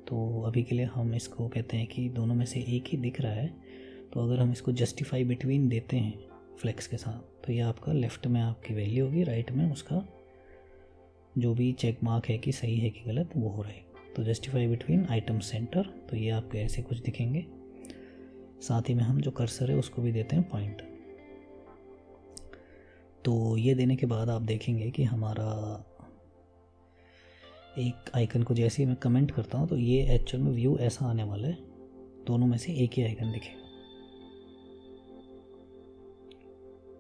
तो अभी के लिए हम इसको कहते हैं कि दोनों में से एक ही दिख रहा है। तो अगर हम इसको जस्टिफाई बिटवीन देते हैं फ्लेक्स के साथ, तो ये आपका लेफ़्ट में आपकी वैल्यू होगी, राइट में उसका जो भी चेक मार्क है कि सही है कि गलत वो हो रहेगा। तो जस्टिफाई बिटवीन आइटम सेंटर, तो ये आपके ऐसे कुछ दिखेंगे। साथ ही में हम जो कर्सर है उसको भी देते हैं पॉइंट। तो ये देने के बाद आप देखेंगे कि हमारा एक आइकन को जैसे ही मैं कमेंट करता हूँ तो ये एक्चुअल में व्यू ऐसा आने वाला है, दोनों में से एक ही आइकन दिखेगा।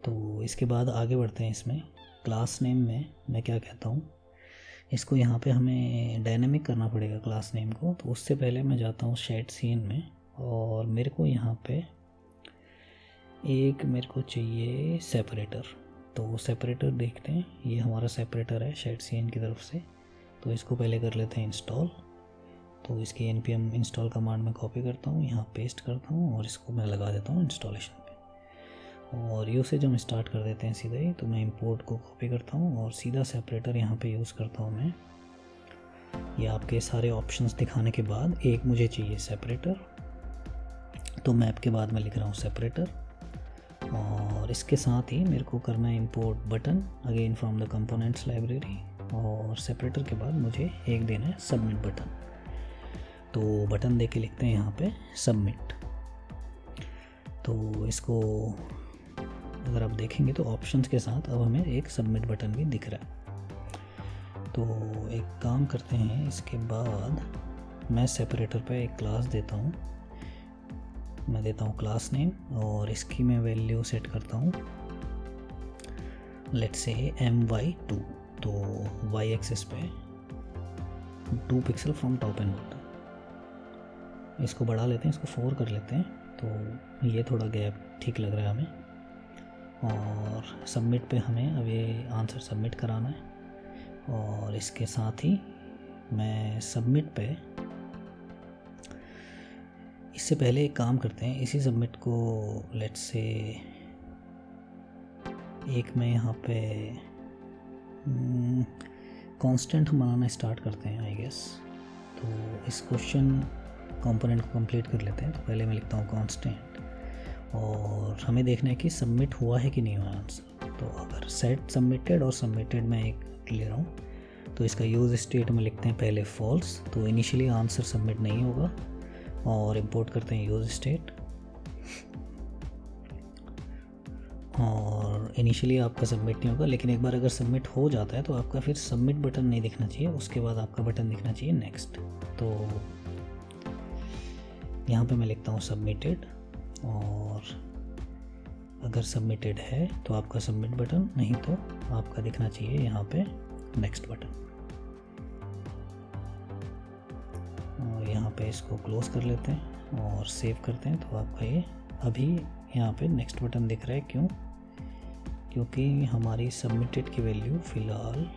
तो इसके बाद आगे बढ़ते हैं। इसमें क्लास नेम में मैं क्या कहता हूँ, इसको यहाँ पे हमें डायनेमिक करना पड़ेगा क्लास नेम को। तो उससे पहले मैं जाता हूँ शेड सीन में, और मेरे को यहाँ पे मेरे को चाहिए सेपरेटर। तो सेपरेटर देखते हैं, ये हमारा सेपरेटर है शेड सीन की तरफ से। तो इसको पहले कर लेते हैं इंस्टॉल। तो इसकी npm इंस्टॉल कमांड में कॉपी करता हूँ, यहाँ पेस्ट करता हूँ, और इसको मैं लगा देता हूँ इंस्टॉलेशन पे। और यूसेज हम स्टार्ट कर देते हैं सीधा ही। तो मैं इंपोर्ट को कॉपी करता हूँ और सीधा सेपरेटर यहाँ पे यूज़ करता हूँ मैं। ये आपके सारे ऑप्शंस दिखाने के बाद एक मुझे चाहिए सेपरेटर, तो मैप के बाद मैं लिख रहा हूँ सेपरेटर। और इसके साथ ही मेरे को करना है import button again from the components library, और सेपरेटर के बाद मुझे एक देना है सबमिट बटन। तो बटन दे के लिखते हैं यहाँ पे सबमिट। तो इसको अगर आप देखेंगे तो ऑप्शंस के साथ अब हमें एक सबमिट बटन भी दिख रहा है। तो एक काम करते हैं, इसके बाद मैं सेपरेटर पे एक क्लास देता हूँ। मैं देता हूँ क्लास नेम, और इसकी मैं वैल्यू सेट करता हूँ लेट्स से my2। तो y एक्सिस पे 2 pixel from top and bottom. इसको बढ़ा लेते हैं, इसको 4 कर लेते हैं, तो ये थोड़ा गैप ठीक लग रहा है हमें। और सबमिट पे हमें अब ये आंसर सबमिट कराना है। और इसके साथ ही मैं सबमिट पे, इससे पहले एक काम करते हैं, इसी सबमिट को लेट्स से एक मैं यहाँ पे कांस्टेंट हम बनाना स्टार्ट करते हैं आई गेस। तो इस क्वेश्चन कंपोनेंट को कंप्लीट कर लेते हैं। तो पहले मैं लिखता हूँ कांस्टेंट, और हमें देखना है कि सबमिट हुआ है कि नहीं हुआ आंसर। तो अगर सेट सबमिटेड और सबमिटेड मैं एक ले रहा हूँ, तो इसका यूज़ स्टेट में लिखते हैं पहले फॉल्स। तो इनिशियली आंसर सबमिट नहीं होगा, और इंपोर्ट करते हैं यूज़ स्टेट। और इनिशियली आपका सबमिट नहीं होगा, लेकिन एक बार अगर सबमिट हो जाता है तो आपका फिर सबमिट बटन नहीं दिखना चाहिए, उसके बाद आपका बटन दिखना चाहिए नेक्स्ट। तो यहाँ पे मैं लिखता हूँ सबमिटेड, और अगर सबमिटेड है तो आपका सबमिट बटन, नहीं तो आपका दिखना चाहिए यहाँ पे नेक्स्ट बटन। और यहाँ पे इसको क्लोज कर लेते हैं और सेव करते हैं। तो आपका ये अभी यहाँ पे नेक्स्ट बटन दिख रहा है। क्यों? क्योंकि हमारी सबमिटेड की वैल्यू फ़िलहाल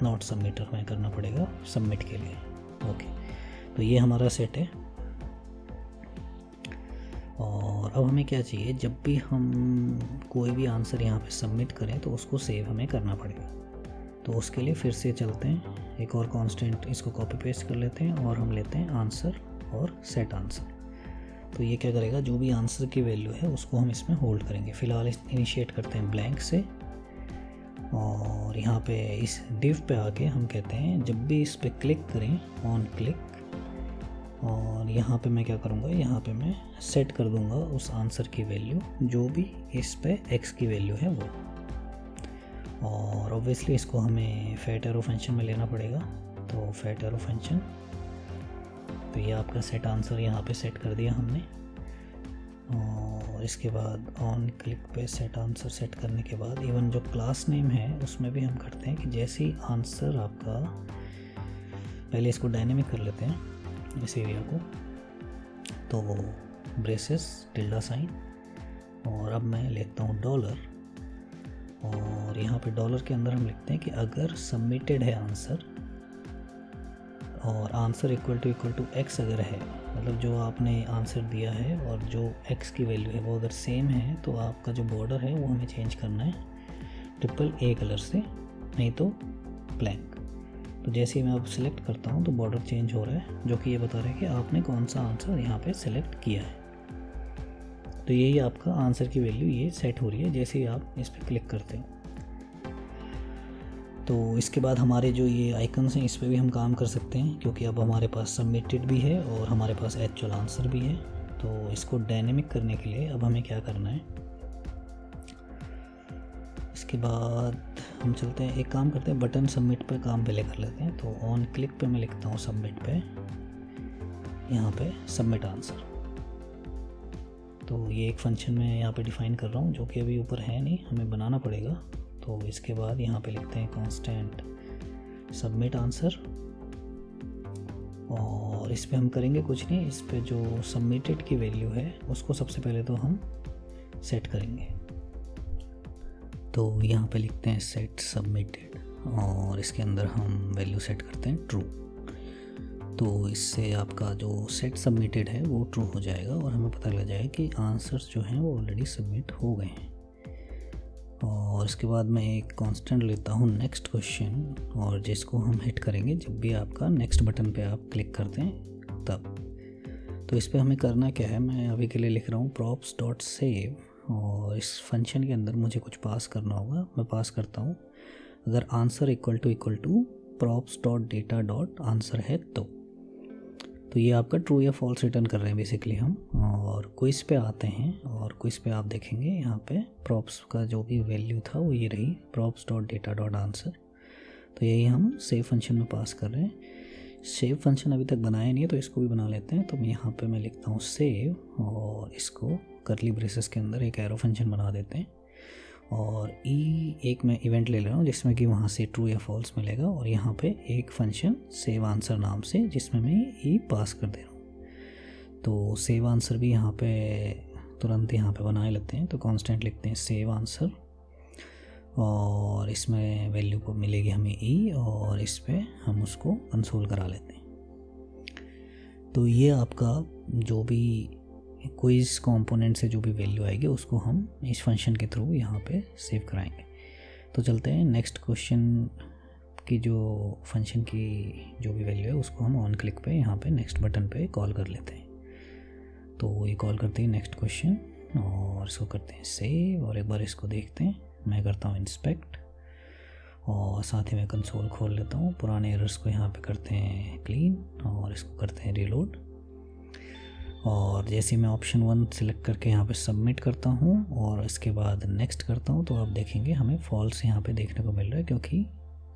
नॉट सबमिट हमें करना पड़ेगा सबमिट के लिए। ओके, तो ये हमारा सेट है। और अब हमें क्या चाहिए, जब भी हम कोई भी आंसर यहाँ पे सबमिट करें तो उसको सेव हमें करना पड़ेगा। तो उसके लिए फिर से चलते हैं, एक और कांस्टेंट इसको कॉपी पेस्ट कर लेते हैं, और हम लेते हैं आंसर और सेट आंसर। तो ये क्या करेगा, जो भी आंसर की वैल्यू है उसको हम इसमें होल्ड करेंगे। फ़िलहाल इनिशिएट करते हैं ब्लैंक से, और यहाँ पे इस डिव पे आके हम कहते हैं जब भी इस पे क्लिक करें ऑन क्लिक, और यहाँ पे मैं क्या करूँगा, यहाँ पे मैं सेट कर दूँगा उस आंसर की वैल्यू जो भी इस पे x की वैल्यू है वो। और ऑब्वियसली इसको हमें फैट एरो फंक्शन में लेना पड़ेगा। तो फैट एरो फंक्शन, तो ये आपका सेट आंसर यहाँ पे सेट कर दिया हमने। और इसके बाद ऑन क्लिक पे सेट आंसर सेट करने के बाद इवन जो क्लास नेम है उसमें भी हम करते हैं कि जैसे ही आंसर आपका, पहले इसको डायनेमिक कर लेते हैं इस एरिया को, तो वो ब्रेसेस टिल्डा साइन, और अब मैं लिखता हूँ $, और यहाँ पे डॉलर के अंदर हम लिखते हैं कि अगर सबमिटेड है आंसर और आंसर इक्वल टू x अगर है, मतलब जो आपने आंसर दिया है और जो x की वैल्यू है वो अगर सेम है, तो आपका जो बॉर्डर है वो हमें चेंज करना है AAA कलर से, नहीं तो ब्लैंक। तो जैसे ही मैं अब सिलेक्ट करता हूँ तो बॉर्डर चेंज हो रहा है, जो कि ये बता रहा है कि आपने कौन सा आंसर यहाँ पे सिलेक्ट किया है। तो यही आपका आंसर की वैल्यू ये सेट हो रही है जैसे ही आप इस पर क्लिक करते हो। तो इसके बाद हमारे जो ये आइकन्स हैं इस पर भी हम काम कर सकते हैं, क्योंकि अब हमारे पास सबमिटेड भी है और हमारे पास एक्चुअल आंसर भी है। तो इसको डायनेमिक करने के लिए अब हमें क्या करना है, इसके बाद हम चलते हैं, एक काम करते हैं, बटन सबमिट पर काम पहले कर लेते हैं। तो ऑन क्लिक पे मैं लिखता हूँ सबमिट पे, यहाँ पे सबमिट आंसर। तो ये एक फंक्शन मैं यहाँ पे डिफ़ाइन कर रहा हूँ जो कि अभी ऊपर है नहीं, हमें बनाना पड़ेगा। तो इसके बाद यहाँ पे लिखते हैं कांस्टेंट सबमिट आंसर, और इस पे हम करेंगे कुछ नहीं, इस पे जो सबमिटेड की वैल्यू है उसको सबसे पहले तो हम सेट करेंगे। तो यहाँ पे लिखते हैं सेट सबमिटेड, और इसके अंदर हम वैल्यू सेट करते हैं ट्रू। तो इससे आपका जो सेट सबमिटेड है वो ट्रू हो जाएगा और हमें पता लग जाएगा कि आंसर्स जो हैं वो ऑलरेडी सबमिट हो गए हैं। और इसके बाद मैं एक कांस्टेंट लेता हूँ नेक्स्ट क्वेश्चन, और जिसको हम हिट करेंगे जब भी आपका नेक्स्ट बटन पे आप क्लिक करते हैं तब। तो इस पे हमें करना क्या है, मैं अभी के लिए लिख रहा हूँ props.save, और इस फंक्शन के अंदर मुझे कुछ पास करना होगा। मैं पास करता हूँ अगर आंसर इक्वल टू props.data.answer है तो ये आपका ट्रू या फॉल्स रिटर्न कर रहे हैं बेसिकली हम। और क्विज पे आते हैं, और क्विज पे आप देखेंगे यहाँ पे प्रॉप्स का जो भी वैल्यू था वो ये रही props.data.answer। तो यही हम सेव फंक्शन में पास कर रहे हैं। सेव फंक्शन अभी तक बनाया नहीं है तो इसको भी बना लेते हैं। तो यहाँ पे मैं लिखता हूँ सेव, और इसको करली ब्रेसेस के अंदर एक एरो फंक्शन बना देते हैं, और एक मैं इवेंट ले रहा हूँ जिसमें कि वहाँ से ट्रू या फॉल्स मिलेगा, और यहाँ पे एक फंक्शन सेव आंसर नाम से जिसमें मैं पास कर दे रहा हूँ। तो सेव आंसर भी यहाँ पे तुरंत यहाँ पे बनाए लेते हैं। तो कांस्टेंट लिखते हैं सेव आंसर, और इसमें वैल्यू को मिलेगी हमें और इस पर हम उसको कंसोल करा लेते हैं। तो ये आपका जो भी क्विज कंपोनेंट से जो भी वैल्यू आएगी उसको हम इस फंक्शन के थ्रू यहाँ पे सेव कराएंगे। तो चलते हैं नेक्स्ट क्वेश्चन की जो फंक्शन की जो भी वैल्यू है उसको हम ऑन क्लिक पे यहाँ पे नेक्स्ट बटन पे कॉल कर लेते हैं। तो ये कॉल करते हैं नेक्स्ट क्वेश्चन, और इसको करते हैं सेव, और एक बार इसको देखते हैं। मैं करता हूँ इंस्पेक्ट, और साथ ही मैं कंसोल खोल लेता हूँ। पुराने एरर्स को यहाँ पे करते हैं क्लीन, और इसको करते हैं रीलोड। और जैसे मैं ऑप्शन 1 सिलेक्ट करके यहाँ पे सबमिट करता हूँ और इसके बाद नेक्स्ट करता हूँ, तो आप देखेंगे हमें फॉल्स यहाँ पे देखने को मिल रहा है, क्योंकि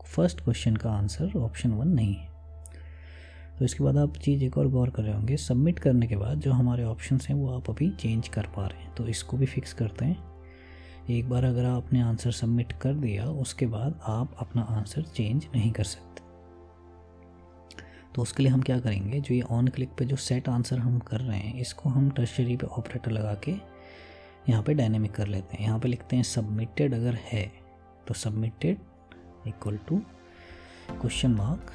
फर्स्ट क्वेश्चन का आंसर ऑप्शन 1 नहीं है। तो इसके बाद आप चीज़ एक और गौर कर रहे होंगे, सबमिट करने के बाद जो हमारे ऑप्शंस हैं वो आप अभी चेंज कर पा रहे हैं। तो इसको भी फिक्स करते हैं। एक बार अगर आपने आंसर सबमिट कर दिया उसके बाद आप अपना आंसर चेंज नहीं कर सकते। तो उसके लिए हम क्या करेंगे, जो ये ऑन क्लिक पे जो सेट आंसर हम कर रहे हैं इसको हम टर्शरी पे ऑपरेटर लगा के यहाँ पे डायनेमिक कर लेते हैं। यहाँ पे लिखते हैं सबमिटेड अगर है तो submitted equal to question mark,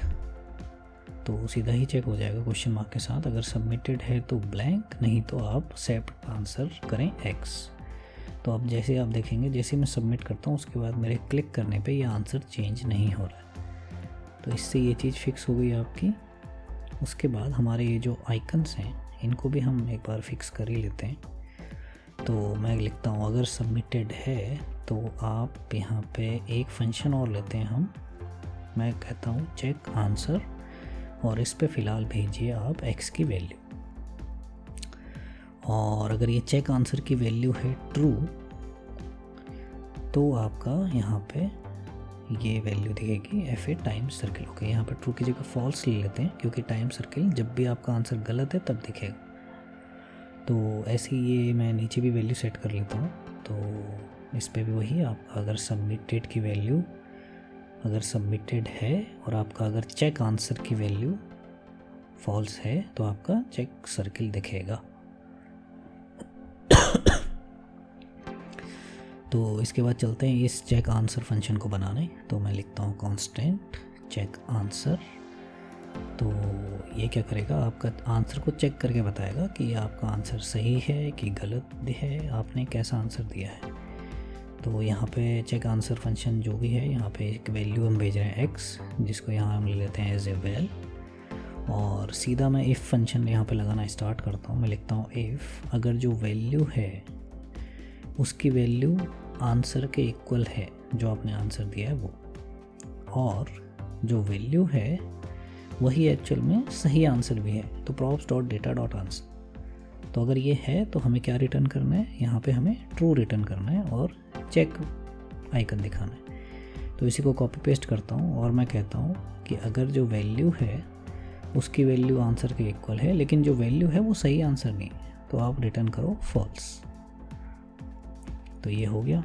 तो सीधा ही चेक हो जाएगा क्वेश्चन मार्क के साथ। अगर सबमिटेड है तो ब्लैंक, नहीं तो आप सेट आंसर करें x। तो अब जैसे आप देखेंगे, जैसे मैं सबमिट करता हूँ उसके बाद मेरे क्लिक करने पे ये आंसर चेंज नहीं हो रहा है। तो इससे ये चीज़ फिक्स हो गई आपकी। उसके बाद हमारे ये जो आइकन्स हैं इनको भी हम एक बार फिक्स कर ही लेते हैं। तो मैं लिखता हूँ अगर सबमिटेड है तो आप यहाँ पे एक फंक्शन और लेते हैं हम, मैं कहता हूँ चेक आंसर, और इस पे फ़िलहाल भेजिए आप x की वैल्यू। और अगर ये चेक आंसर की वैल्यू है ट्रू तो आपका यहाँ पे ये वैल्यू दिखेगी FA टाइम सर्किल। ओके, यहाँ पे ट्रू की जगह फॉल्स ले लेते हैं क्योंकि टाइम सर्किल जब भी आपका आंसर गलत है तब दिखेगा। तो ऐसे ही ये मैं नीचे भी वैल्यू सेट कर लेता हूँ। तो इस पे भी वही, आप अगर सबमिटेड की वैल्यू अगर सबमिटेड है और आपका अगर चेक आंसर की वैल्यू फॉल्स है तो आपका चेक सर्किल दिखेगा। तो इसके बाद चलते हैं इस चेक आंसर फंक्शन को बनाने। तो मैं लिखता हूँ कांस्टेंट चेक आंसर। तो ये क्या करेगा, आपका आंसर को चेक करके बताएगा कि आपका आंसर सही है कि गलत है, आपने कैसा आंसर दिया है। तो यहाँ पे चेक आंसर फंक्शन जो भी है, यहाँ पे एक वैल्यू हम भेज रहे हैं x, जिसको यहाँ हम ले लेते हैं एज ए वैल। और सीधा मैं इफ़ फंक्शन यहाँ पे लगाना स्टार्ट करता हूँ। मैं लिखता हूँ इफ़ अगर जो वैल्यू है उसकी वैल्यू आंसर के इक्वल है जो आपने आंसर दिया है वो, और जो वैल्यू है वही एक्चुअल में सही आंसर भी है, तो props dot data dot answer. तो अगर ये है तो हमें क्या रिटर्न करना है, यहाँ पे हमें ट्रू रिटर्न करना है और चेक आइकन दिखाना है। तो इसी को कॉपी पेस्ट करता हूँ और मैं कहता हूँ कि अगर जो वैल्यू है उसकी वैल्यू आंसर के इक्वल है लेकिन जो वैल्यू है वो सही आंसर नहीं है, तो आप रिटर्न करो फॉल्स। तो ये हो गया।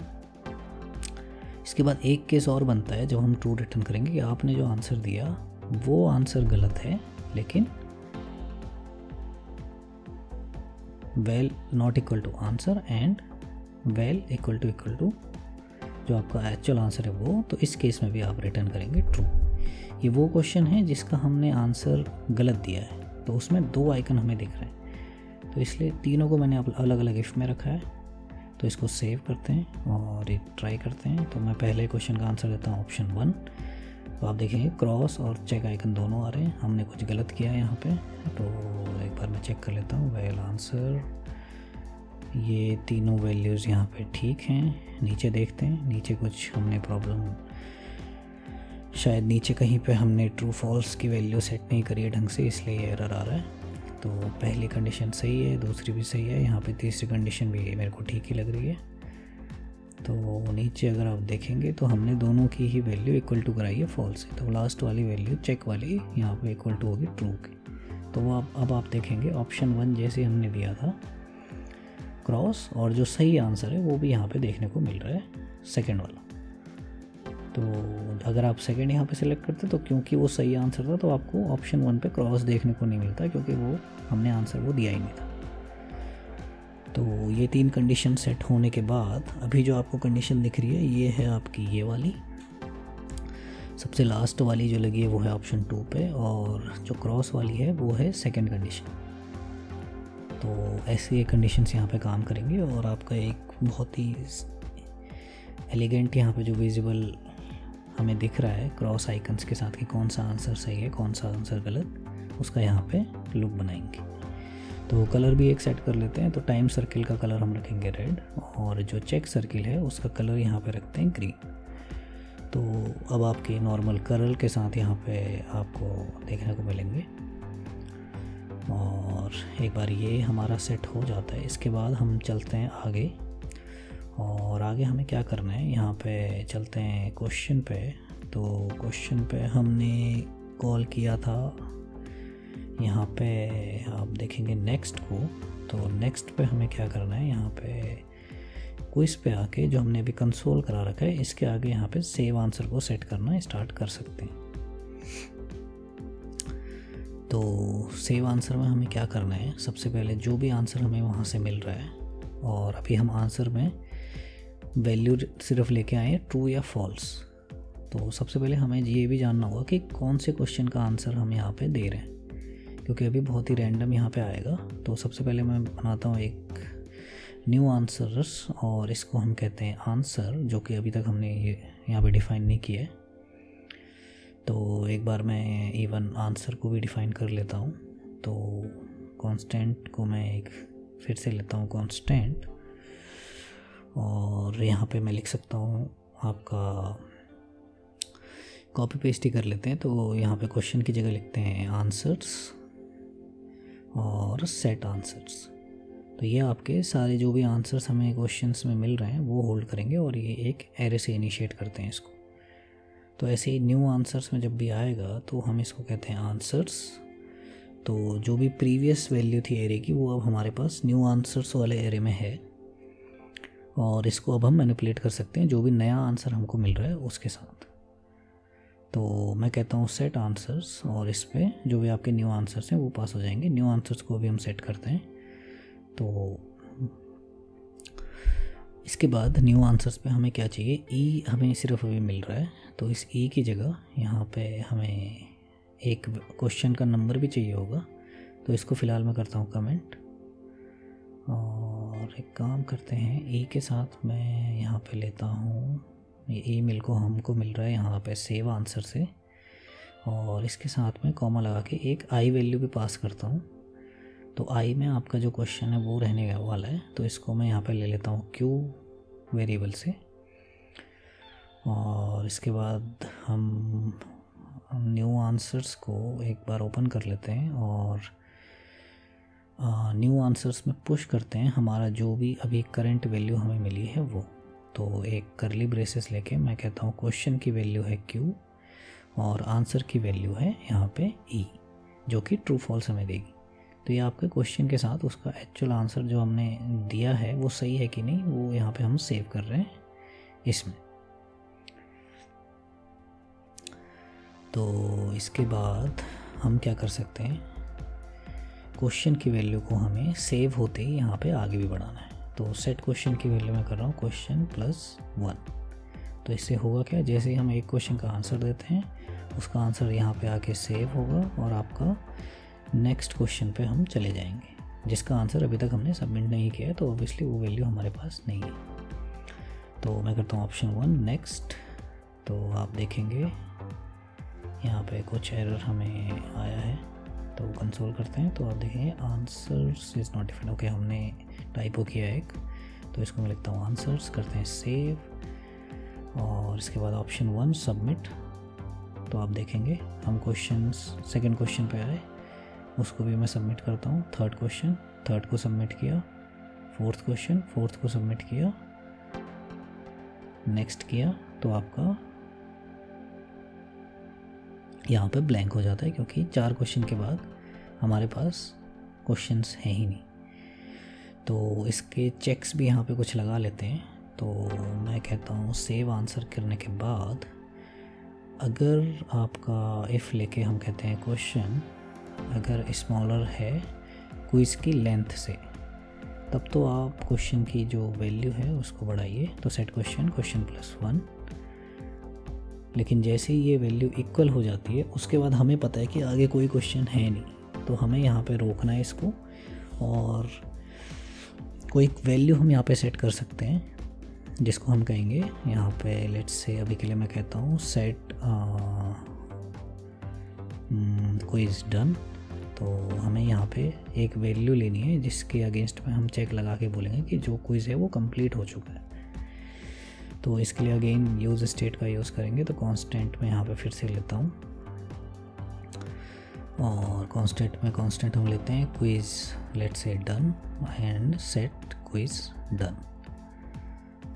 इसके बाद एक केस और बनता है जब हम ट्रू रिटर्न करेंगे कि आपने जो आंसर दिया वो आंसर गलत है लेकिन well not equal to answer and well equal to जो आपका एक्चुअल आंसर है वो। तो इस केस में भी आप रिटर्न करेंगे ट्रू। ये वो क्वेश्चन है जिसका हमने आंसर गलत दिया है, तो उसमें दो आइकन हमें दिख रहे हैं, तो इसलिए तीनों को मैंने अलग अलग इफ़ में रखा है। तो इसको सेव करते हैं और एक ट्राई करते हैं। तो मैं पहले क्वेश्चन का आंसर देता हूँ ऑप्शन 1। तो आप देखेंगे क्रॉस और चेक आइकन दोनों आ रहे हैं, हमने कुछ गलत किया है यहाँ पे। तो एक बार मैं चेक कर लेता हूँ वेल आंसर, ये तीनों वैल्यूज़ यहाँ पे ठीक हैं। नीचे देखते हैं, नीचे कुछ हमने प्रॉब्लम, शायद नीचे कहीं पे हमने ट्रू फॉल्स की वैल्यू सेट नहीं करी है ढंग से, इसलिए ये एरर आ रहा है। तो पहली कंडीशन सही है, दूसरी भी सही है, यहाँ पे तीसरी कंडीशन भी मेरे को ठीक ही लग रही है। तो नीचे अगर आप देखेंगे तो हमने दोनों की ही वैल्यू इक्वल टू कराई है फॉल्स से, तो लास्ट वाली वैल्यू चेक वाली यहाँ पे इक्वल टू होगी ट्रू की। तो वो अब आप देखेंगे ऑप्शन 1 जैसे हमने दिया था क्रॉस, और जो सही आंसर है वो भी यहाँ पे देखने को मिल रहा है सेकेंड वाला। तो अगर आप सेकंड यहाँ पे सिलेक्ट करते तो क्योंकि वो सही आंसर था तो आपको ऑप्शन 1 पे क्रॉस देखने को नहीं मिलता, क्योंकि वो हमने आंसर वो दिया ही नहीं था। तो ये 3 कंडीशन सेट होने के बाद अभी जो आपको कंडीशन दिख रही है ये है आपकी ये वाली, सबसे लास्ट वाली जो लगी है वो है ऑप्शन 2 पे, और जो क्रॉस वाली है वो है सेकेंड कंडीशन। तो ऐसे ये कंडीशंस यहाँ पे काम करेंगे और आपका एक बहुत ही एलिगेंट यहाँ पे जो विजिबल हमें दिख रहा है क्रॉस आइकन्स के साथ कि कौन सा आंसर सही है कौन सा आंसर गलत, उसका यहाँ पे लुक बनाएंगे। तो कलर भी एक सेट कर लेते हैं। तो टाइम सर्किल का कलर हम रखेंगे रेड, और जो चेक सर्किल है उसका कलर यहाँ पे रखते हैं ग्रीन। तो अब आपके नॉर्मल कलर के साथ यहाँ पे आपको देखने को मिलेंगे। और एक बार ये हमारा सेट हो जाता है, इसके बाद हम चलते हैं आगे, और आगे हमें क्या करना है, यहाँ पे चलते हैं क्वेश्चन पे। तो क्वेश्चन पे हमने कॉल किया था यहाँ पे आप देखेंगे नेक्स्ट को। तो नेक्स्ट पे हमें क्या करना है, यहाँ पे क्विज पे आके जो हमने अभी कंसोल करा रखा है इसके आगे यहाँ पे सेव आंसर को सेट करना स्टार्ट कर सकते हैं। तो सेव आंसर में हमें क्या करना है, सबसे पहले जो भी आंसर हमें वहाँ से मिल रहा है, और अभी हम आंसर में वैल्यू सिर्फ लेके आए हैं ट्रू या फॉल्स। तो सबसे पहले हमें ये भी जानना होगा कि कौन से क्वेश्चन का आंसर हम यहाँ पे दे रहे हैं, क्योंकि अभी बहुत ही रैंडम यहाँ पे आएगा। तो सबसे पहले मैं बनाता हूँ एक न्यू आंसर्स, और इसको हम कहते हैं आंसर, जो कि अभी तक हमने ये यहाँ पे डिफ़ाइन नहीं किया है। तो एक बार मैं इवन आंसर को भी डिफ़ाइन कर लेता हूँ। तो कांस्टेंट को मैं एक फिर से लेता हूँ कांस्टेंट, और यहाँ पे मैं लिख सकता हूँ आपका कॉपी पेस्ट ही कर लेते हैं। तो यहाँ पे क्वेश्चन की जगह लिखते हैं आंसर्स और सेट आंसर्स। तो ये आपके सारे जो भी आंसर्स हमें क्वेश्चंस में मिल रहे हैं वो होल्ड करेंगे और ये एक एरे से इनिशिएट करते हैं इसको। तो ऐसे ही न्यू आंसर्स में जब भी आएगा तो हम इसको कहते हैं आंसर्स। तो जो भी प्रीवियस वैल्यू थी एरे की वो अब हमारे पास न्यू आंसर्स वाले एरे में है और इसको अब हम मैनिपुलेट कर सकते हैं जो भी नया आंसर हमको मिल रहा है उसके साथ। तो मैं कहता हूँ सेट आंसर्स और इस पर जो भी आपके न्यू आंसर्स हैं वो पास हो जाएंगे। न्यू आंसर्स को भी हम सेट करते हैं। तो इसके बाद न्यू आंसर्स पे हमें क्या चाहिए, ई हमें सिर्फ अभी मिल रहा है। तो इस ई की जगह यहाँ पे हमें एक क्वेश्चन का नंबर भी चाहिए होगा। तो इसको फ़िलहाल मैं करता हूँ कमेंट और एक काम करते हैं, ई के साथ मैं यहाँ पे लेता हूँ ये ईमेल को हमको मिल रहा है यहाँ पे सेव आंसर से और इसके साथ में कॉमा लगा के एक आई वैल्यू भी पास करता हूँ। तो आई में आपका जो क्वेश्चन है वो रहने वाला है। तो इसको मैं यहाँ पे ले लेता हूँ क्यू वेरिएबल से और इसके बाद हम न्यू आंसर्स को एक बार ओपन कर लेते हैं और न्यू आंसर्स में पुश करते हैं हमारा जो भी अभी करंट वैल्यू हमें मिली है वो। तो एक करली ब्रेसेस लेके मैं कहता हूँ क्वेश्चन की वैल्यू है क्यू और आंसर की वैल्यू है यहाँ पे ई, जो कि ट्रू फॉल्स हमें देगी। तो ये आपके क्वेश्चन के साथ उसका एक्चुअल आंसर जो हमने दिया है वो सही है कि नहीं वो यहाँ पे हम सेव कर रहे हैं इसमें। तो इसके बाद हम क्या कर सकते हैं, क्वेश्चन की वैल्यू को हमें सेव होते ही यहाँ पे आगे भी बढ़ाना है। तो सेट क्वेश्चन की वैल्यू मैं कर रहा हूँ क्वेश्चन +1। तो इससे होगा क्या, जैसे ही हम एक क्वेश्चन का आंसर देते हैं उसका आंसर यहाँ पे आके सेव होगा और आपका नेक्स्ट क्वेश्चन पे हम चले जाएंगे जिसका आंसर अभी तक हमने सबमिट नहीं किया है। तो ऑब्वियसली वो वैल्यू हमारे पास नहीं है। तो मैं करता हूँ ऑप्शन 1 नेक्स्ट। तो आप देखेंगे यहाँ पे कुछ एरर हमें आया है तो कंसोल करते हैं। तो आप देखेंगे answers is not defined. Okay, हमने टाइपो किया एक, तो इसको मैं लिखता हूँ आंसर्स, करते हैं सेव और इसके बाद ऑप्शन 1 सबमिट। तो आप देखेंगे हम सेकंड क्वेश्चन पे आए, उसको भी मैं सबमिट करता हूँ। थर्ड को सबमिट किया, फोर्थ को सबमिट किया, नेक्स्ट किया। तो आपका यहाँ पे ब्लैंक हो जाता है क्योंकि 4 क्वेश्चन के बाद हमारे पास क्वेश्चंस हैं ही नहीं। तो इसके चेक्स भी यहाँ पे कुछ लगा लेते हैं। तो मैं कहता हूँ सेव आंसर करने के बाद अगर आपका इफ़ लेके हम कहते हैं क्वेश्चन अगर स्मॉलर है क्विज़ की लेंथ से, तब तो आप क्वेश्चन की जो वैल्यू है उसको बढ़ाइए। तो सेट क्वेश्चन +1। लेकिन जैसे ही ये वैल्यू इक्वल हो जाती है उसके बाद हमें पता है कि आगे कोई क्वेश्चन है नहीं, तो हमें यहाँ पे रोकना है इसको और कोई वैल्यू हम यहाँ पे सेट कर सकते हैं जिसको हम कहेंगे यहाँ पे लेट्स से अभी के लिए मैं कहता हूँ सेट क्विज डन। तो हमें यहाँ पे एक वैल्यू लेनी है जिसके अगेंस्ट में हम चेक लगा के बोलेंगे कि जो क्विज़ है वो कंप्लीट हो चुका है। तो इसके लिए अगेन यूज़ स्टेट का यूज़ करेंगे। तो कांस्टेंट में यहाँ पे फिर से लेता हूँ और कांस्टेंट हम लेते हैं quiz let's say done and set quiz done.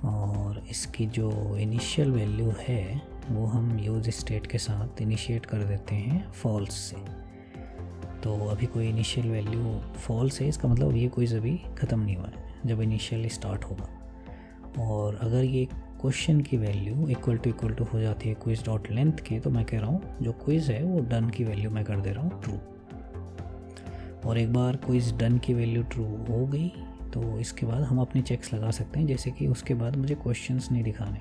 और इसकी जो इनिशियल वैल्यू है वो हम यूज़ स्टेट के साथ इनिशिएट कर देते हैं फॉल्स से। तो अभी कोई इनिशियल वैल्यू फॉल्स है, इसका मतलब ये क्विज़ अभी ख़त्म नहीं हुआ है जब इनिशियल स्टार्ट होगा। और अगर ये क्वेश्चन की वैल्यू इक्वल टू हो जाती है क्विज़ डॉट लेंथ की, तो मैं कह रहा हूँ जो क्विज़ है वो डन की वैल्यू मैं कर दे रहा हूँ ट्रू। और एक बार क्विज़ डन की वैल्यू ट्रू हो गई तो इसके बाद हम अपने चेक्स लगा सकते हैं। जैसे कि उसके बाद मुझे क्वेश्चंस नहीं दिखाने,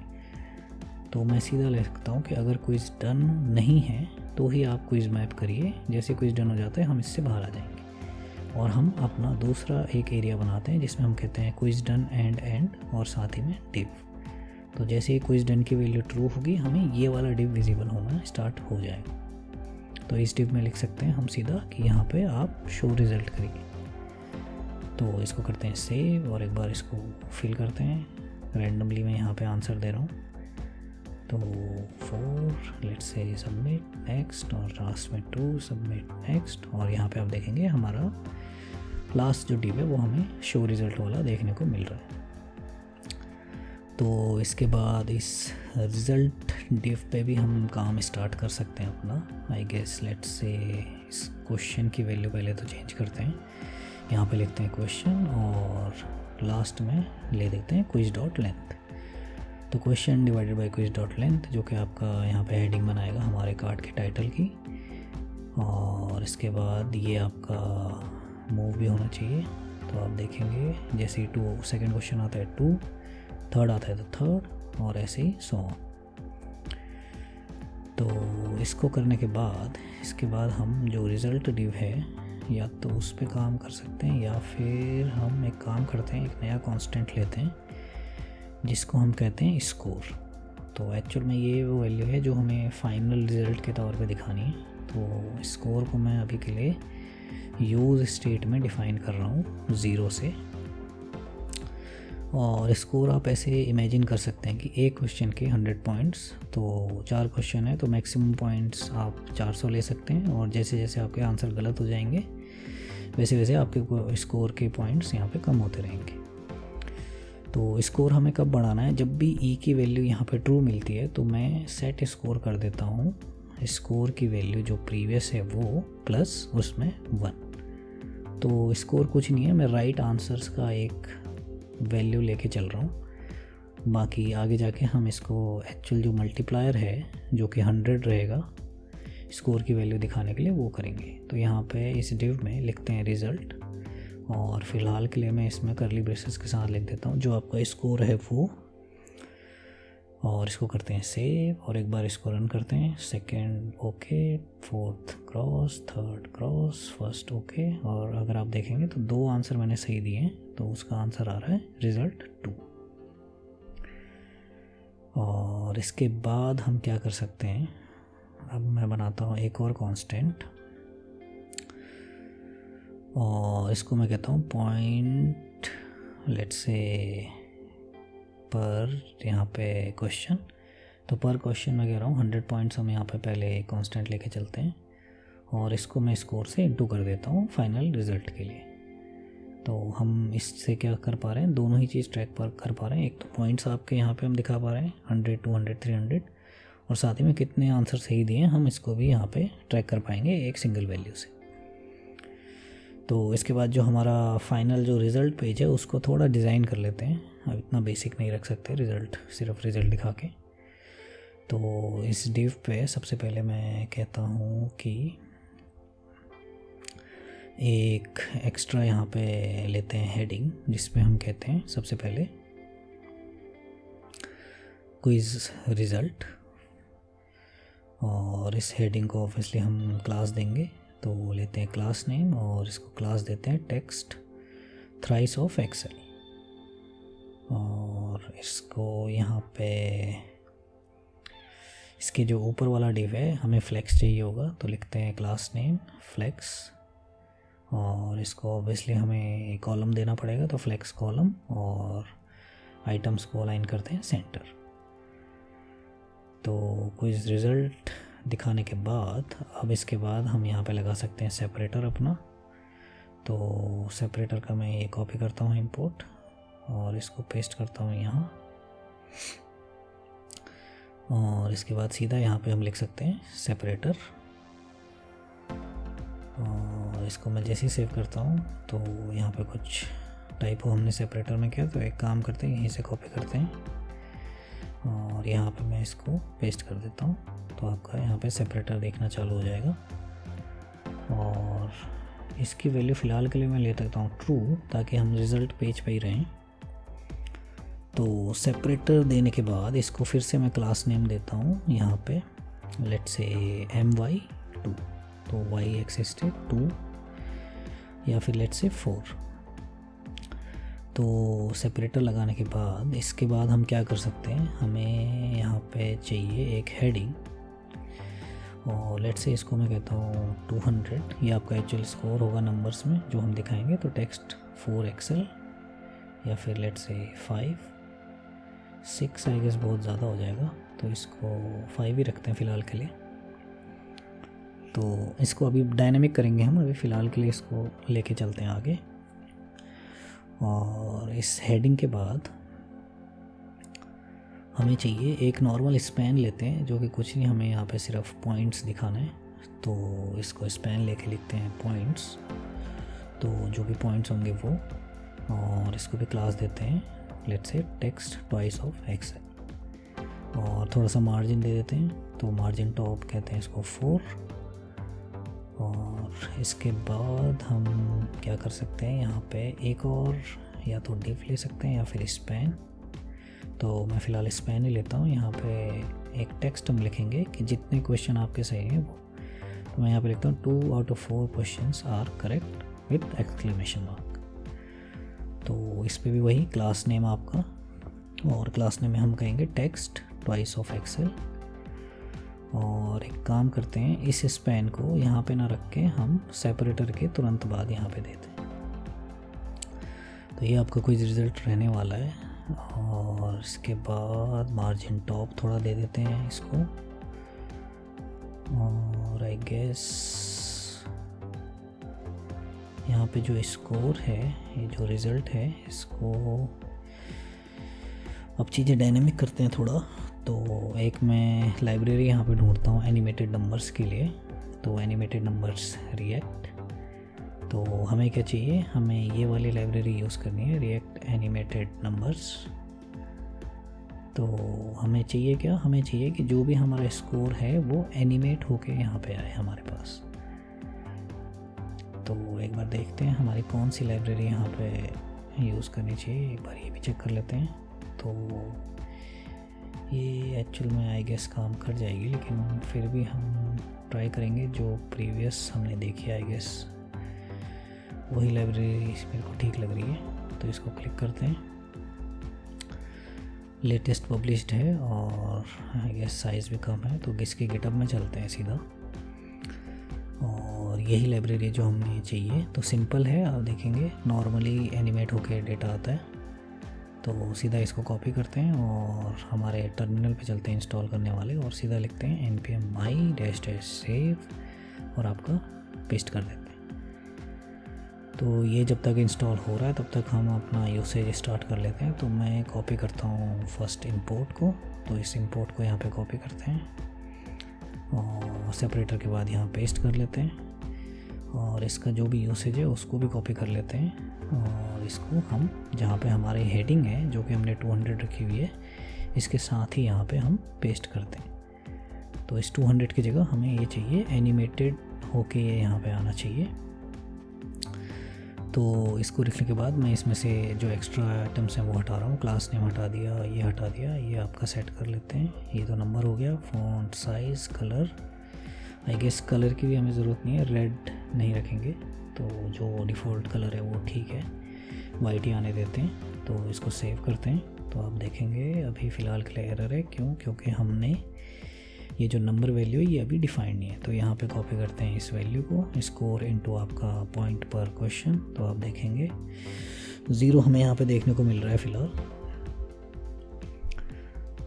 तो मैं सीधा ले सकता हूँ कि अगर क्विज़ डन नहीं है तो ही आप क्विज़ मैप करिए। जैसे क्विज़ डन हो जाता है हम इससे बाहर आ जाएंगे और हम अपना दूसरा एक एरिया बनाते हैं जिसमें हम कहते हैं क्विज़ डन एंड और साथ ही में डिव। तो जैसे ही क्विज़ डन की वैल्यू ट्रू होगी हमें ये वाला डिव विजिबल होना स्टार्ट हो जाएगा। तो इस डिव में लिख सकते हैं हम सीधा कि यहाँ पे आप शो रिज़ल्ट करिए। तो इसको करते हैं सेव और एक बार इसको फिल करते हैं। रैंडमली मैं यहाँ पे आंसर दे रहा हूँ। तो 4 लेट्स से सबमिट नेक्स्ट, और लास्ट में 2 सबमिट नेक्स्ट, और यहाँ पे आप देखेंगे हमारा लास्ट जो डिव है वो हमें शो रिज़ल्ट वाला देखने को मिल रहा है। तो इसके बाद इस रिज़ल्ट डिव पे भी हम काम स्टार्ट कर सकते हैं अपना। आई गेस लेट्स से इस क्वेश्चन की वैल्यू पहले तो चेंज करते हैं, यहाँ पे लिखते हैं क्वेश्चन और लास्ट में ले देते हैं क्विज डॉट लेंथ। तो question divided by quiz dot length, जो कि आपका यहाँ पे हेडिंग बनाएगा हमारे कार्ड के टाइटल की। और इसके बाद ये आपका मूव भी होना चाहिए। तो आप देखेंगे जैसे ही 2 सेकेंड क्वेश्चन आता है 2, थर्ड आता है तो थर्ड, और ऐसे ही सो ऑन। तो इसको करने के बाद इसके बाद हम जो रिज़ल्ट डिव है या तो उस पर काम कर सकते हैं, या फिर हम एक काम करते हैं, एक नया कांस्टेंट लेते हैं जिसको हम कहते हैं स्कोर। तो एक्चुअल में ये वो वैल्यू है जो हमें फाइनल रिज़ल्ट के तौर पे दिखानी है। तो स्कोर को मैं अभी के लिए यूज़ स्टेट में डिफ़ाइन कर रहा हूँ 0 से। और स्कोर आप ऐसे इमेजिन कर सकते हैं कि एक क्वेश्चन के 100 पॉइंट्स, तो 4 क्वेश्चन है तो मैक्सिमम पॉइंट्स आप 400 ले सकते हैं, और जैसे जैसे आपके आंसर गलत हो जाएंगे वैसे वैसे आपके स्कोर के पॉइंट्स यहाँ पे कम होते रहेंगे। तो स्कोर हमें कब बढ़ाना है, जब भी ई की वैल्यू यहाँ पे ट्रू मिलती है तो मैं सेट स्कोर कर देता हूँ स्कोर की वैल्यू जो प्रीवियस है वो प्लस उसमें 1। तो स्कोर कुछ नहीं है, मैं राइट आंसर्स का एक वैल्यू लेके चल रहा हूँ। बाकी आगे जाके हम इसको एक्चुअल जो मल्टीप्लायर है जो कि 100 रहेगा स्कोर की वैल्यू दिखाने के लिए वो करेंगे। तो यहाँ पे इस डिव में लिखते हैं रिज़ल्ट, और फ़िलहाल के लिए मैं इसमें करली ब्रेसेस के साथ लिख देता हूँ जो आपका स्कोर है वो, और इसको करते हैं सेव, और एक बार इसको रन करते हैं। Second okay, fourth cross, third cross, first okay. और अगर आप देखेंगे तो 2 आंसर मैंने सही दिए हैं, तो उसका आंसर आ रहा है रिज़ल्ट 2। और इसके बाद हम क्या कर सकते हैं, अब मैं बनाता हूँ एक और कांस्टेंट, और इसको मैं कहता हूँ पॉइंट लेट्स से पर यहाँ पे क्वेश्चन। तो पर क्वेश्चन मैं कह रहा हूँ 100 पॉइंट्स हम यहाँ पे पहले कांस्टेंट लेके चलते हैं, और इसको मैं स्कोर से इंटू कर देता हूँ फाइनल रिज़ल्ट के लिए। तो हम इससे क्या कर पा रहे हैं, दोनों ही चीज़ ट्रैक पर कर पा रहे हैं। एक तो पॉइंट्स आपके यहाँ पे हम दिखा पा रहे हैं 100, 200, 300, और साथ ही में कितने आंसर सही दिए हैं हम इसको भी यहाँ पे ट्रैक कर पाएंगे एक सिंगल वैल्यू से। तो इसके बाद जो हमारा फाइनल जो रिज़ल्ट पेज है उसको थोड़ा डिज़ाइन कर लेते हैं। अब इतना बेसिक नहीं रख सकते रिज़ल्ट, सिर्फ रिज़ल्ट दिखा के। तो इस डिव पे सबसे पहले मैं कहता हूँ कि एक एक्स्ट्रा यहाँ पे लेते हैं हेडिंग, जिसमें हम कहते हैं सबसे पहले क्विज रिज़ल्ट, और इस हेडिंग को ऑब्वियसली हम क्लास देंगे। तो लेते हैं क्लास नेम और इसको क्लास देते हैं टेक्स्ट थ्राइस ऑफ एक्सेल, और इसको यहाँ पे इसके जो ऊपर वाला डिव है हमें फ्लेक्स चाहिए होगा, तो लिखते हैं क्लास नेम फ्लेक्स, और इसको ऑब्वियसली हमें कॉलम देना पड़ेगा तो फ्लेक्स कॉलम, और आइटम्स को अलाइन करते हैं सेंटर। तो क्विज रिज़ल्ट दिखाने के बाद अब इसके बाद हम यहाँ पे लगा सकते हैं सेपरेटर अपना। तो सेपरेटर का मैं ये कॉपी करता हूँ इंपोर्ट, और इसको पेस्ट करता हूँ यहाँ, और इसके बाद सीधा यहाँ पे हम लिख सकते हैं सेपरेटर। और इसको मैं जैसे ही सेव करता हूँ तो यहाँ पे कुछ टाइप हमने सेपरेटर में किया, तो एक काम करते हैं यहीं से कॉपी करते हैं और यहाँ पे मैं इसको पेस्ट कर देता हूँ। तो आपका यहाँ पे सेपरेटर देखना चालू हो जाएगा, और इसकी वैल्यू फ़िलहाल के लिए मैं ले सकता हूँ ट्रू, ताकि हम रिज़ल्ट पेज पे ही रहें। तो सेपरेटर देने के बाद इसको फिर से मैं क्लास नेम देता हूँ यहाँ पे, लेट्स से my2, तो y एक्सिस से 2 या फिर लेट्स से 4। तो सेपरेटर लगाने के बाद इसके बाद हम क्या कर सकते हैं, हमें यहाँ पे चाहिए एक हेडिंग, और लेट्स से इसको मैं कहता हूँ 200। ये आपका एक्चुअल स्कोर होगा नंबर्स में जो हम दिखाएंगे। तो टेक्स्ट 4 एक्सेल, या फिर लेट्स से 5, 6 आई गेस बहुत ज़्यादा हो जाएगा, तो इसको 5 ही रखते हैं फ़िलहाल के लिए। तो इसको अभी डायनेमिक करेंगे हम, अभी फ़िलहाल के लिए इसको लेके चलते हैं आगे। और इस हेडिंग के बाद हमें चाहिए एक नॉर्मल स्पैन लेते हैं, जो कि कुछ नहीं, हमें यहाँ पे सिर्फ पॉइंट्स दिखाना है। तो इसको स्पैन लेके लिखते हैं पॉइंट्स, तो जो भी पॉइंट्स होंगे वो, और इसको भी क्लास देते हैं let's say text twice of Excel, और थोड़ा सा मार्जिन दे देते हैं, तो मार्जिन टॉप कहते हैं इसको 4। और इसके बाद हम क्या कर सकते हैं, यहाँ पे एक और या तो डिव ले सकते हैं या फिर स्पैन। तो मैं फ़िलहाल स्पैन ही लेता हूँ। यहाँ पे एक टेक्स्ट हम लिखेंगे कि जितने क्वेश्चन आपके सही हैं वो, तो मैं यहाँ पे लिखता हूँ 2 out of 4 questions are correct with exclamation mark. तो इस पे भी वही क्लास नेम आपका, और क्लास नेम में हम कहेंगे टेक्स्ट ट्वाइस ऑफ एक्सेल। और एक काम करते हैं, इस स्पैन को यहाँ पे ना रख के हम सेपरेटर के तुरंत बाद यहाँ पे देते हैं। तो ये आपका कोई रिज़ल्ट रहने वाला है। और इसके बाद मार्जिन टॉप थोड़ा दे देते हैं इसको, और आई गेस यहाँ पे जो स्कोर है, ये जो रिज़ल्ट है, इसको अब चीज़ें डायनेमिक करते हैं थोड़ा। तो एक मैं लाइब्रेरी यहाँ पे ढूंढता हूँ एनिमेटेड नंबर्स के लिए, तो एनिमेटेड नंबर्स रिएक्ट। तो हमें क्या चाहिए, हमें ये वाली लाइब्रेरी यूज़ करनी है, रिएक्ट एनिमेटेड नंबर्स। तो हमें चाहिए क्या, हमें चाहिए कि जो भी हमारा स्कोर है वो एनिमेट होके यहाँ पे आए हमारे पास। तो एक बार देखते हैं हमारी कौन सी लाइब्रेरी यहाँ पे यूज़ करनी चाहिए, एक बार ये भी चेक कर लेते हैं। तो ये एक्चुअल में आई गेस काम कर जाएगी, लेकिन फिर भी हम ट्राई करेंगे जो प्रीवियस हमने देखी, आई गेस वही लाइब्रेरी मेरे को ठीक लग रही है। तो इसको क्लिक करते हैं, लेटेस्ट पब्लिश्ड है और आई गेस साइज़ भी कम है। तो इसके गिटहब में चलते हैं सीधा, और यही लाइब्रेरी जो हमें चाहिए। तो सिंपल है, आप देखेंगे नॉर्मली एनिमेट होके डेटा आता है। तो सीधा इसको कॉपी करते हैं और हमारे टर्मिनल पे चलते हैं इंस्टॉल करने वाले, और सीधा लिखते हैं npm i-save और आपका पेस्ट कर देते हैं। तो ये जब तक इंस्टॉल हो रहा है तब तक हम अपना यूसेज स्टार्ट कर लेते हैं। तो मैं कॉपी करता हूँ फर्स्ट इंपोर्ट को, तो इस इंपोर्ट को यहाँ पे कॉपी करते हैं और सेपरेटर के बाद यहाँ पेस्ट कर लेते हैं, और इसका जो भी यूसेज है उसको भी कॉपी कर लेते हैं। और इसको हम जहाँ पे हमारी हेडिंग है जो कि हमने 200 रखी हुई है, इसके साथ ही यहाँ पे हम पेस्ट करते हैं। तो इस 200 की जगह हमें ये चाहिए एनिमेटेड होके ये यहाँ पे आना चाहिए। तो इसको लिखने के बाद मैं इसमें से जो एक्स्ट्रा आइटम्स हैं वो हटा रहा हूँ, क्लास नेम हटा दिया, ये हटा दिया, ये आपका सेट कर लेते हैं। ये तो नंबर हो गया, font size, colour, I guess colour की भी हमें ज़रूरत नहीं है, रेड नहीं रखेंगे, तो जो डिफ़ॉल्ट कलर है वो ठीक है, वाइट ही आने देते हैं। तो इसको सेव करते हैं। तो आप देखेंगे अभी फ़िलहाल के लिए एरर है, क्यों, क्योंकि हमने ये जो नंबर वैल्यू है ये अभी डिफाइंड नहीं है। तो यहाँ पे कॉपी करते हैं इस वैल्यू को, स्कोर इनटू आपका पॉइंट पर क्वेश्चन। तो आप देखेंगे 0 हमें यहाँ पे देखने को मिल रहा है फ़िलहाल,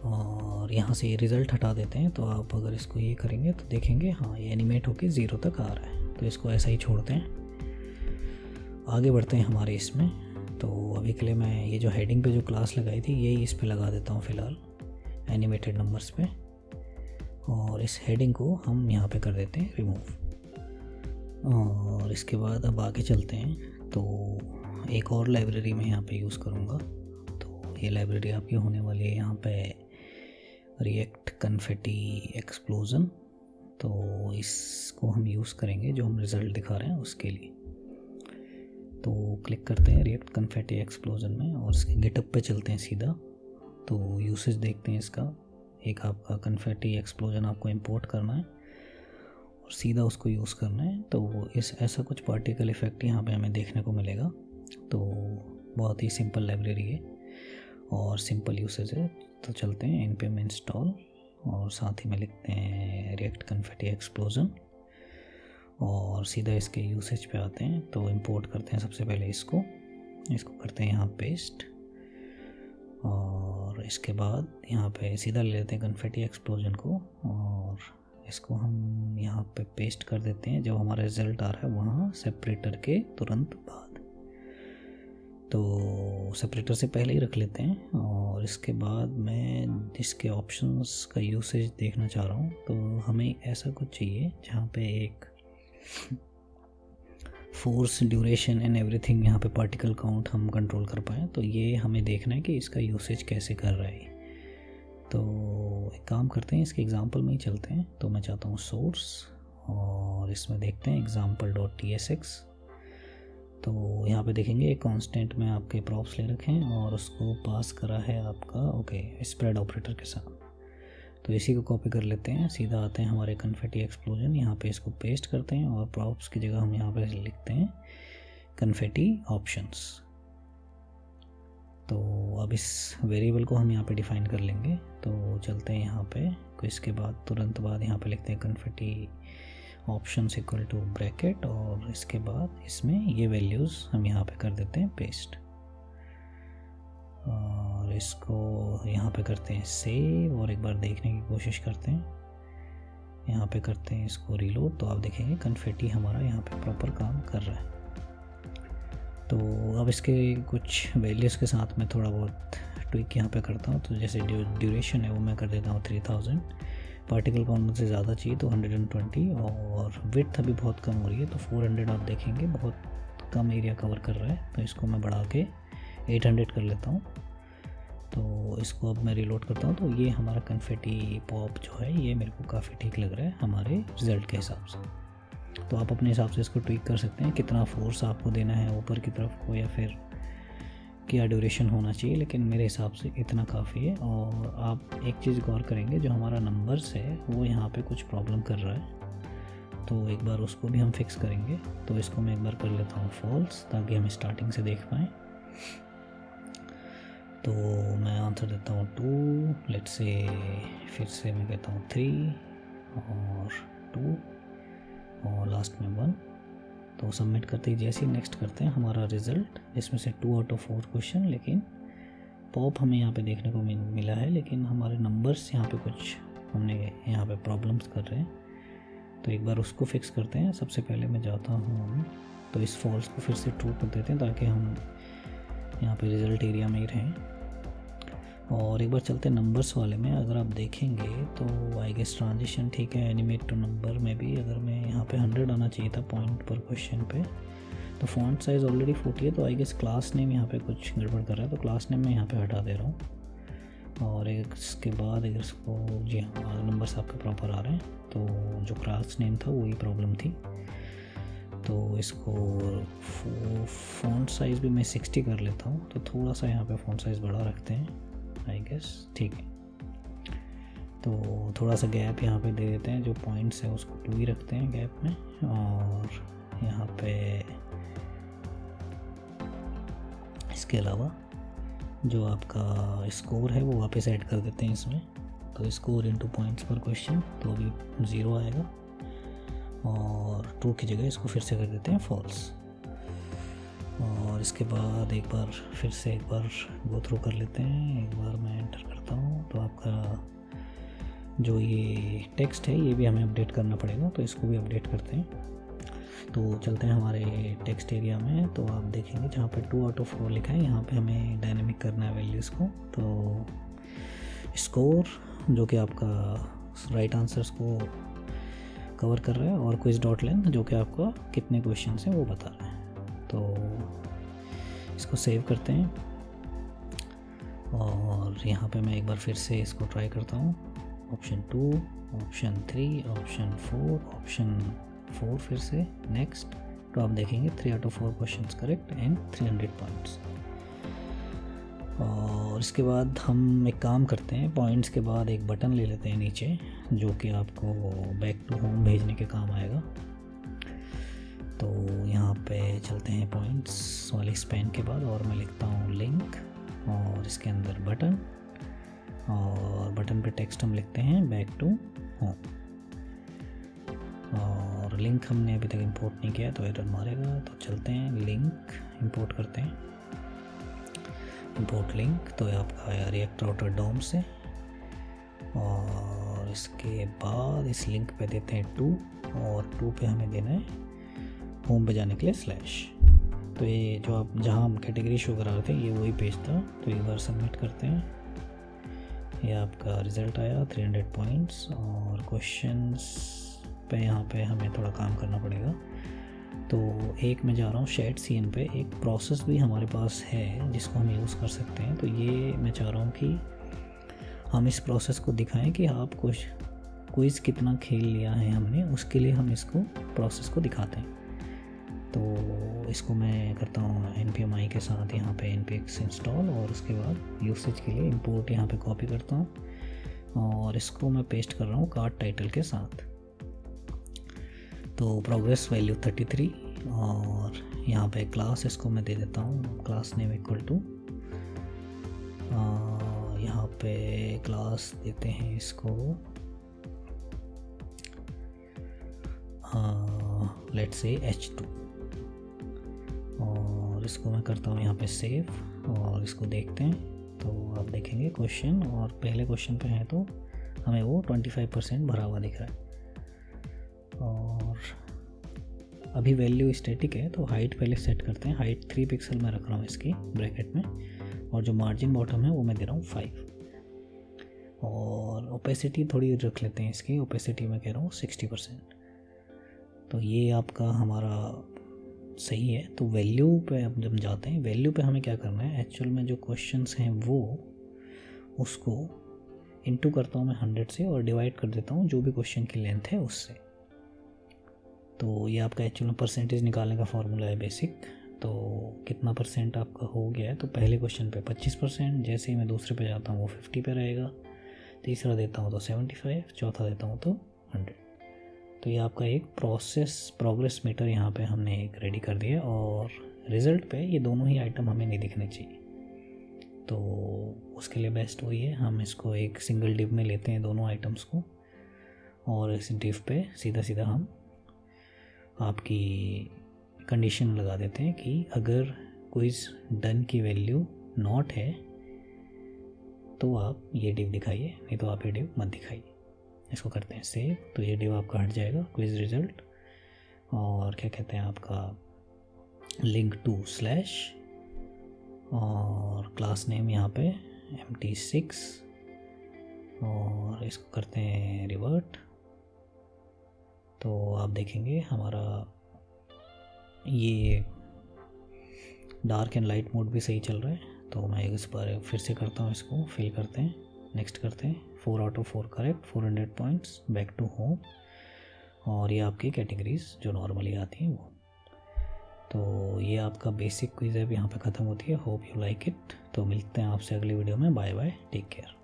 और यहाँ से ये रिज़ल्ट हटा देते हैं। तो आप अगर इसको ये करेंगे तो देखेंगे हाँ ये एनिमेट होके 0 तक आ रहा है। तो इसको ऐसा ही छोड़ते हैं, आगे बढ़ते हैं हमारे इसमें। तो अभी के लिए मैं ये जो हेडिंग पे जो क्लास लगाई थी यही इस पे लगा देता हूँ फ़िलहाल, एनिमेटेड नंबर्स पे, और इस हेडिंग को हम यहाँ पे कर देते हैं रिमूव। और इसके बाद अब आगे चलते हैं। तो एक और लाइब्रेरी मैं यहाँ पे यूज़ करूँगा। तो ये लाइब्रेरी आपकी होने वाली है यहाँ पे रिएक्ट कन्फेटी एक्सप्लोजन। तो इसको हम यूज़ करेंगे जो हम रिज़ल्ट दिखा रहे हैं उसके लिए। तो क्लिक करते हैं रिएक्ट कन्फेटी एक्सप्लोजन में, और इसके गिटहब पे चलते हैं सीधा। तो यूसेज देखते हैं इसका, एक आपका कन्फेटी एक्सप्लोजन आपको इंपोर्ट करना है और सीधा उसको यूज़ करना है। तो इस ऐसा कुछ पार्टिकल इफेक्ट यहाँ पे हमें देखने को मिलेगा। तो बहुत ही सिंपल लाइब्रेरी है और सिंपल यूसेज है। तो चलते हैं npm इंस्टॉल और साथ ही में लिखते हैं रिएक्ट कन्फेटी एक्सप्लोजन और सीधा इसके यूसेज पे आते हैं। तो इंपोर्ट करते हैं सबसे पहले इसको करते हैं यहाँ पेस्ट, और इसके बाद यहाँ पे सीधा ले लेते हैं कन्फेटी एक्सप्लोजन को और इसको हम यहाँ पे पेस्ट कर देते हैं जब हमारा रिज़ल्ट आ रहा है वहाँ सेपरेटर के तुरंत बाद। तो सेपरेटर से पहले ही रख लेते हैं और इसके बाद मैं इसके ऑप्शंस का यूसेज देखना चाह रहा हूँ। तो हमें ऐसा कुछ चाहिए जहाँ पे एक फोर्स, ड्यूरेशन एंड एवरीथिंग, यहाँ पे पार्टिकल काउंट हम कंट्रोल कर पाएँ। तो ये हमें देखना है कि इसका यूसेज कैसे कर रहा है। तो एक काम करते हैं, इसके एग्जांपल में ही चलते हैं। तो मैं चाहता हूँ सोर्स और इसमें देखते हैं example.tsx। तो यहाँ पे देखेंगे एक कांस्टेंट में आपके प्रॉप्स ले रखे हैं और उसको पास करा है आपका स्प्रेड ऑपरेटर के साथ। तो इसी को कॉपी कर लेते हैं, सीधा आते हैं हमारे कन्फेटी एक्सप्लोजन, यहाँ पे इसको पेस्ट करते हैं और प्रॉप्स की जगह हम यहाँ पे लिखते हैं कन्फेटी ऑप्शंस। तो अब इस वेरिएबल को हम यहाँ पे डिफाइन कर लेंगे। तो चलते हैं यहाँ पे, इसके बाद तुरंत बाद यहाँ पे लिखते हैं confetti options equal to bracket और इसके बाद इसमें ये वैल्यूज़ हम यहाँ पे कर देते हैं पेस्ट और इसको यहाँ पे करते हैं सेव और एक बार देखने की कोशिश करते हैं। यहाँ पे करते हैं इसको रीलोड। तो आप देखेंगे कन्फेटी हमारा यहाँ पे प्रॉपर काम कर रहा है। तो अब इसके कुछ वैल्यूज़ के साथ मैं थोड़ा बहुत ट्विक यहाँ पे करता हूँ। तो जैसे ड्यूरेशन है वो मैं कर देता हूँ 3000, पार्टिकल काउंट मुझसे ज़्यादा चाहिए तो 120 और विड्थ अभी बहुत कम हो रही है तो 400 आप देखेंगे बहुत कम एरिया कवर कर रहा है। तो इसको मैं बढ़ा के 800 कर लेता हूँ। तो इसको अब मैं रीलोड करता हूँ। तो ये हमारा कन्फेटी पॉप जो है ये मेरे को काफ़ी ठीक लग रहा है हमारे रिज़ल्ट के हिसाब से। तो आप अपने हिसाब से इसको ट्विक कर सकते हैं, कितना फोर्स आपको देना है ऊपर की तरफ को या फिर क्या ड्यूरेशन होना चाहिए, लेकिन मेरे हिसाब से इतना काफ़ी है। और आप एक चीज़ गौर करेंगे, जो हमारा नंबर्स है वो यहाँ पे कुछ प्रॉब्लम कर रहा है तो एक बार उसको भी हम फिक्स करेंगे। तो इसको मैं एक बार कर लेता हूँ फॉल्स ताकि हम स्टार्टिंग से देख पाएँ। तो मैं आंसर देता हूँ 2, लेट्स से फिर से मैं कहता हूँ 3 और 2 और लास्ट में 1। तो सबमिट करते ही जैसे ही नेक्स्ट करते हैं हमारा रिज़ल्ट, इसमें से 2 आउट ऑफ 4 क्वेश्चन, लेकिन पॉप हमें यहाँ पे देखने को मिला है, लेकिन हमारे नंबर्स यहाँ पे कुछ हमने यहाँ पे प्रॉब्लम्स कर रहे हैं। तो एक बार उसको फिक्स करते हैं। सबसे पहले मैं जाता हूँ तो इस फॉल्स को फिर से ट्रू कर देते हैं ताकि हम यहाँ पे रिज़ल्ट एरिया में ही रहें। और एक बार चलते हैं नंबर्स वाले में। अगर आप देखेंगे तो आई गेस ट्रांजिशन ठीक है, एनिमेट टू नंबर में भी अगर मैं यहाँ पे 100 आना चाहिए था पॉइंट पर क्वेश्चन पे। तो फॉन्ट साइज़ ऑलरेडी 40 है तो आई गेस क्लास नेम यहाँ पे कुछ गड़बड़ कर रहा है, तो क्लास नेम मैं यहाँ पे हटा दे रहा हूँ। और इसके बाद अगर इसको, जी हाँ नंबर्स आपके प्रॉपर आ रहे हैं, तो जो क्लास नेम था वही प्रॉब्लम थी। तो इसको फॉन्ट साइज़ भी मैं 60 कर लेता हूँ। तो थोड़ा सा यहाँ पे फॉन्ट साइज़ बड़ा रखते हैं आई गेस, ठीक है। तो थोड़ा सा गैप यहाँ पे दे देते हैं, जो पॉइंट्स है उसको 2 ही रखते हैं गैप में। और यहाँ पे इसके अलावा जो आपका स्कोर है वो वापस ऐड कर देते हैं इसमें। तो स्कोर इनटू पॉइंट्स पर क्वेश्चन, तो अभी 0 आएगा और ट्रू की जगह इसको फिर से कर देते हैं फॉल्स। और इसके बाद एक बार फिर से एक बार गो थ्रू कर लेते हैं। एक बार मैं एंटर करता हूँ तो आपका जो ये टेक्स्ट है ये भी हमें अपडेट करना पड़ेगा, तो इसको भी अपडेट करते हैं। तो चलते हैं हमारे टेक्स्ट एरिया में। तो आप देखेंगे जहाँ पे 2 आउट ऑफ 4 लिखा है यहाँ पे हमें डायनेमिक करना है वैल्यूज़ को। तो स्कोर जो कि आपका राइट आंसर्स को कवर कर रहा है और क्विज डॉट लेंथ जो कि आपका कितने क्वेश्चन हैं वो बता रहा है। तो इसको सेव करते हैं और यहाँ पे मैं एक बार फिर से इसको ट्राई करता हूँ। ऑप्शन 2, ऑप्शन 3, ऑप्शन 4, ऑप्शन 4 फिर से नेक्स्ट। तो आप देखेंगे 3 out of 4 questions correct and 300 points. और इसके बाद हम एक काम करते हैं, पॉइंट्स के बाद एक बटन ले लेते हैं नीचे जो कि आपको बैक टू होम भेजने के काम आएगा। तो यहाँ पे चलते हैं पॉइंट्स वाले स्पैन के बाद और मैं लिखता हूँ लिंक और इसके अंदर बटन, और बटन पे टेक्स्ट हम लिखते हैं बैक टू होम। और लिंक हमने अभी तक इंपोर्ट नहीं किया तो एरर मारेगा। तो चलते हैं लिंक इंपोर्ट करते हैं। इंपोर्ट लिंक, तो ये आपका आया रिएक्ट राउटर डोम से, और इसके बाद इस लिंक पे देते हैं 2, और 2 पे हमें देना है होम पे जाने के लिए स्लैश। तो ये जो आप जहाँ हम कैटेगरी शो करा रहे थे ये वही पेज था। तो एक बार सबमिट करते हैं, ये आपका रिज़ल्ट आया 300 पॉइंट्स। और क्वेश्चंस पे यहाँ पे हमें थोड़ा काम करना पड़ेगा। तो एक मैं जा रहा हूँ शेड सीन पे, एक प्रोसेस भी हमारे पास है जिसको हम यूज़ कर सकते हैं। तो ये मैं चाह रहा हूँ कि हम इस प्रोसेस को दिखाएं कि आप क्विज़ कितना खेल लिया है हमने, उसके लिए हम इसको प्रोसेस को दिखाते हैं। तो इसको मैं करता हूँ npm i के साथ यहाँ पे npx इंस्टॉल, और उसके बाद यूसेज के लिए इंपोर्ट यहाँ पे कॉपी करता हूँ और इसको मैं पेस्ट कर रहा हूँ कार्ड टाइटल के साथ। तो प्रोग्रेस वैल्यू 33, और यहाँ पे क्लास इसको मैं दे देता हूँ क्लास नेम इक्वल टू, यहाँ पे क्लास देते हैं इसको लेट्स से h2, और इसको मैं करता हूँ यहाँ पे सेव, और इसको देखते हैं। तो आप देखेंगे क्वेश्चन, और पहले क्वेश्चन पे है तो हमें वो 25% भरा हुआ दिख रहा है। और अभी वैल्यू स्टैटिक है, तो हाइट पहले सेट करते हैं। हाइट 3 पिक्सल में रख रहा हूँ इसकी ब्रैकेट में, और जो मार्जिन बॉटम है वो मैं दे रहा हूँ 5, और ओपेसिटी थोड़ी रख लेते हैं इसकी, ओपेसिटी मैं कह रहा हूँ 60%। तो ये आपका हमारा सही है। तो वैल्यू पे अब जब जाते हैं, वैल्यू पे हमें क्या करना है, एक्चुअल में जो क्वेश्चंस हैं वो उसको इनटू करता हूँ मैं 100 से, और डिवाइड कर देता हूँ जो भी क्वेश्चन की लेंथ है उससे। तो ये आपका एक्चुअल में परसेंटेज निकालने का फॉर्मूला है बेसिक। तो कितना परसेंट आपका हो गया है, तो पहले क्वेश्चन पे 25%, जैसे ही मैं दूसरे पे जाता हूँ वो 50 पे रहेगा, तीसरा देता हूँ तो 75, चौथा देता हूँ तो 100। तो ये आपका एक प्रोग्रेस मीटर यहाँ पे हमने एक रेडी कर दिया, और रिज़ल्ट पे ये दोनों ही आइटम हमें नहीं दिखने चाहिए। तो उसके लिए बेस्ट वही है, हम इसको एक सिंगल डिव में लेते हैं दोनों आइटम्स को, और इस डिव पे सीधा सीधा हम आपकी कंडीशन लगा देते हैं कि अगर क्विज़ डन की वैल्यू नॉट है तो आप ये डिव दिखाइए, नहीं तो आप ये डिव मत दिखाइए। इसको करते हैं सेव, तो ये डिव आपका हट जाएगा क्विज़ रिज़ल्ट, और क्या कहते हैं आपका लिंक टू स्लैश, और क्लास नेम यहाँ पे empty6, और इसको करते हैं रिवर्ट। तो आप देखेंगे हमारा ये डार्क एंड लाइट मोड भी सही चल रहा है। तो मैं इस बार फिर से करता हूँ, इसको फिल करते हैं, नेक्स्ट करते हैं, 4 out of 4 correct, 400 points, back to home. और ये आपकी कैटेगरीज जो नॉर्मली आती हैं वो। तो ये आपका बेसिक क्विज़ है, यहाँ पे ख़त्म होती है। Hope you like it. तो मिलते हैं आपसे अगली वीडियो में। Bye bye, take care.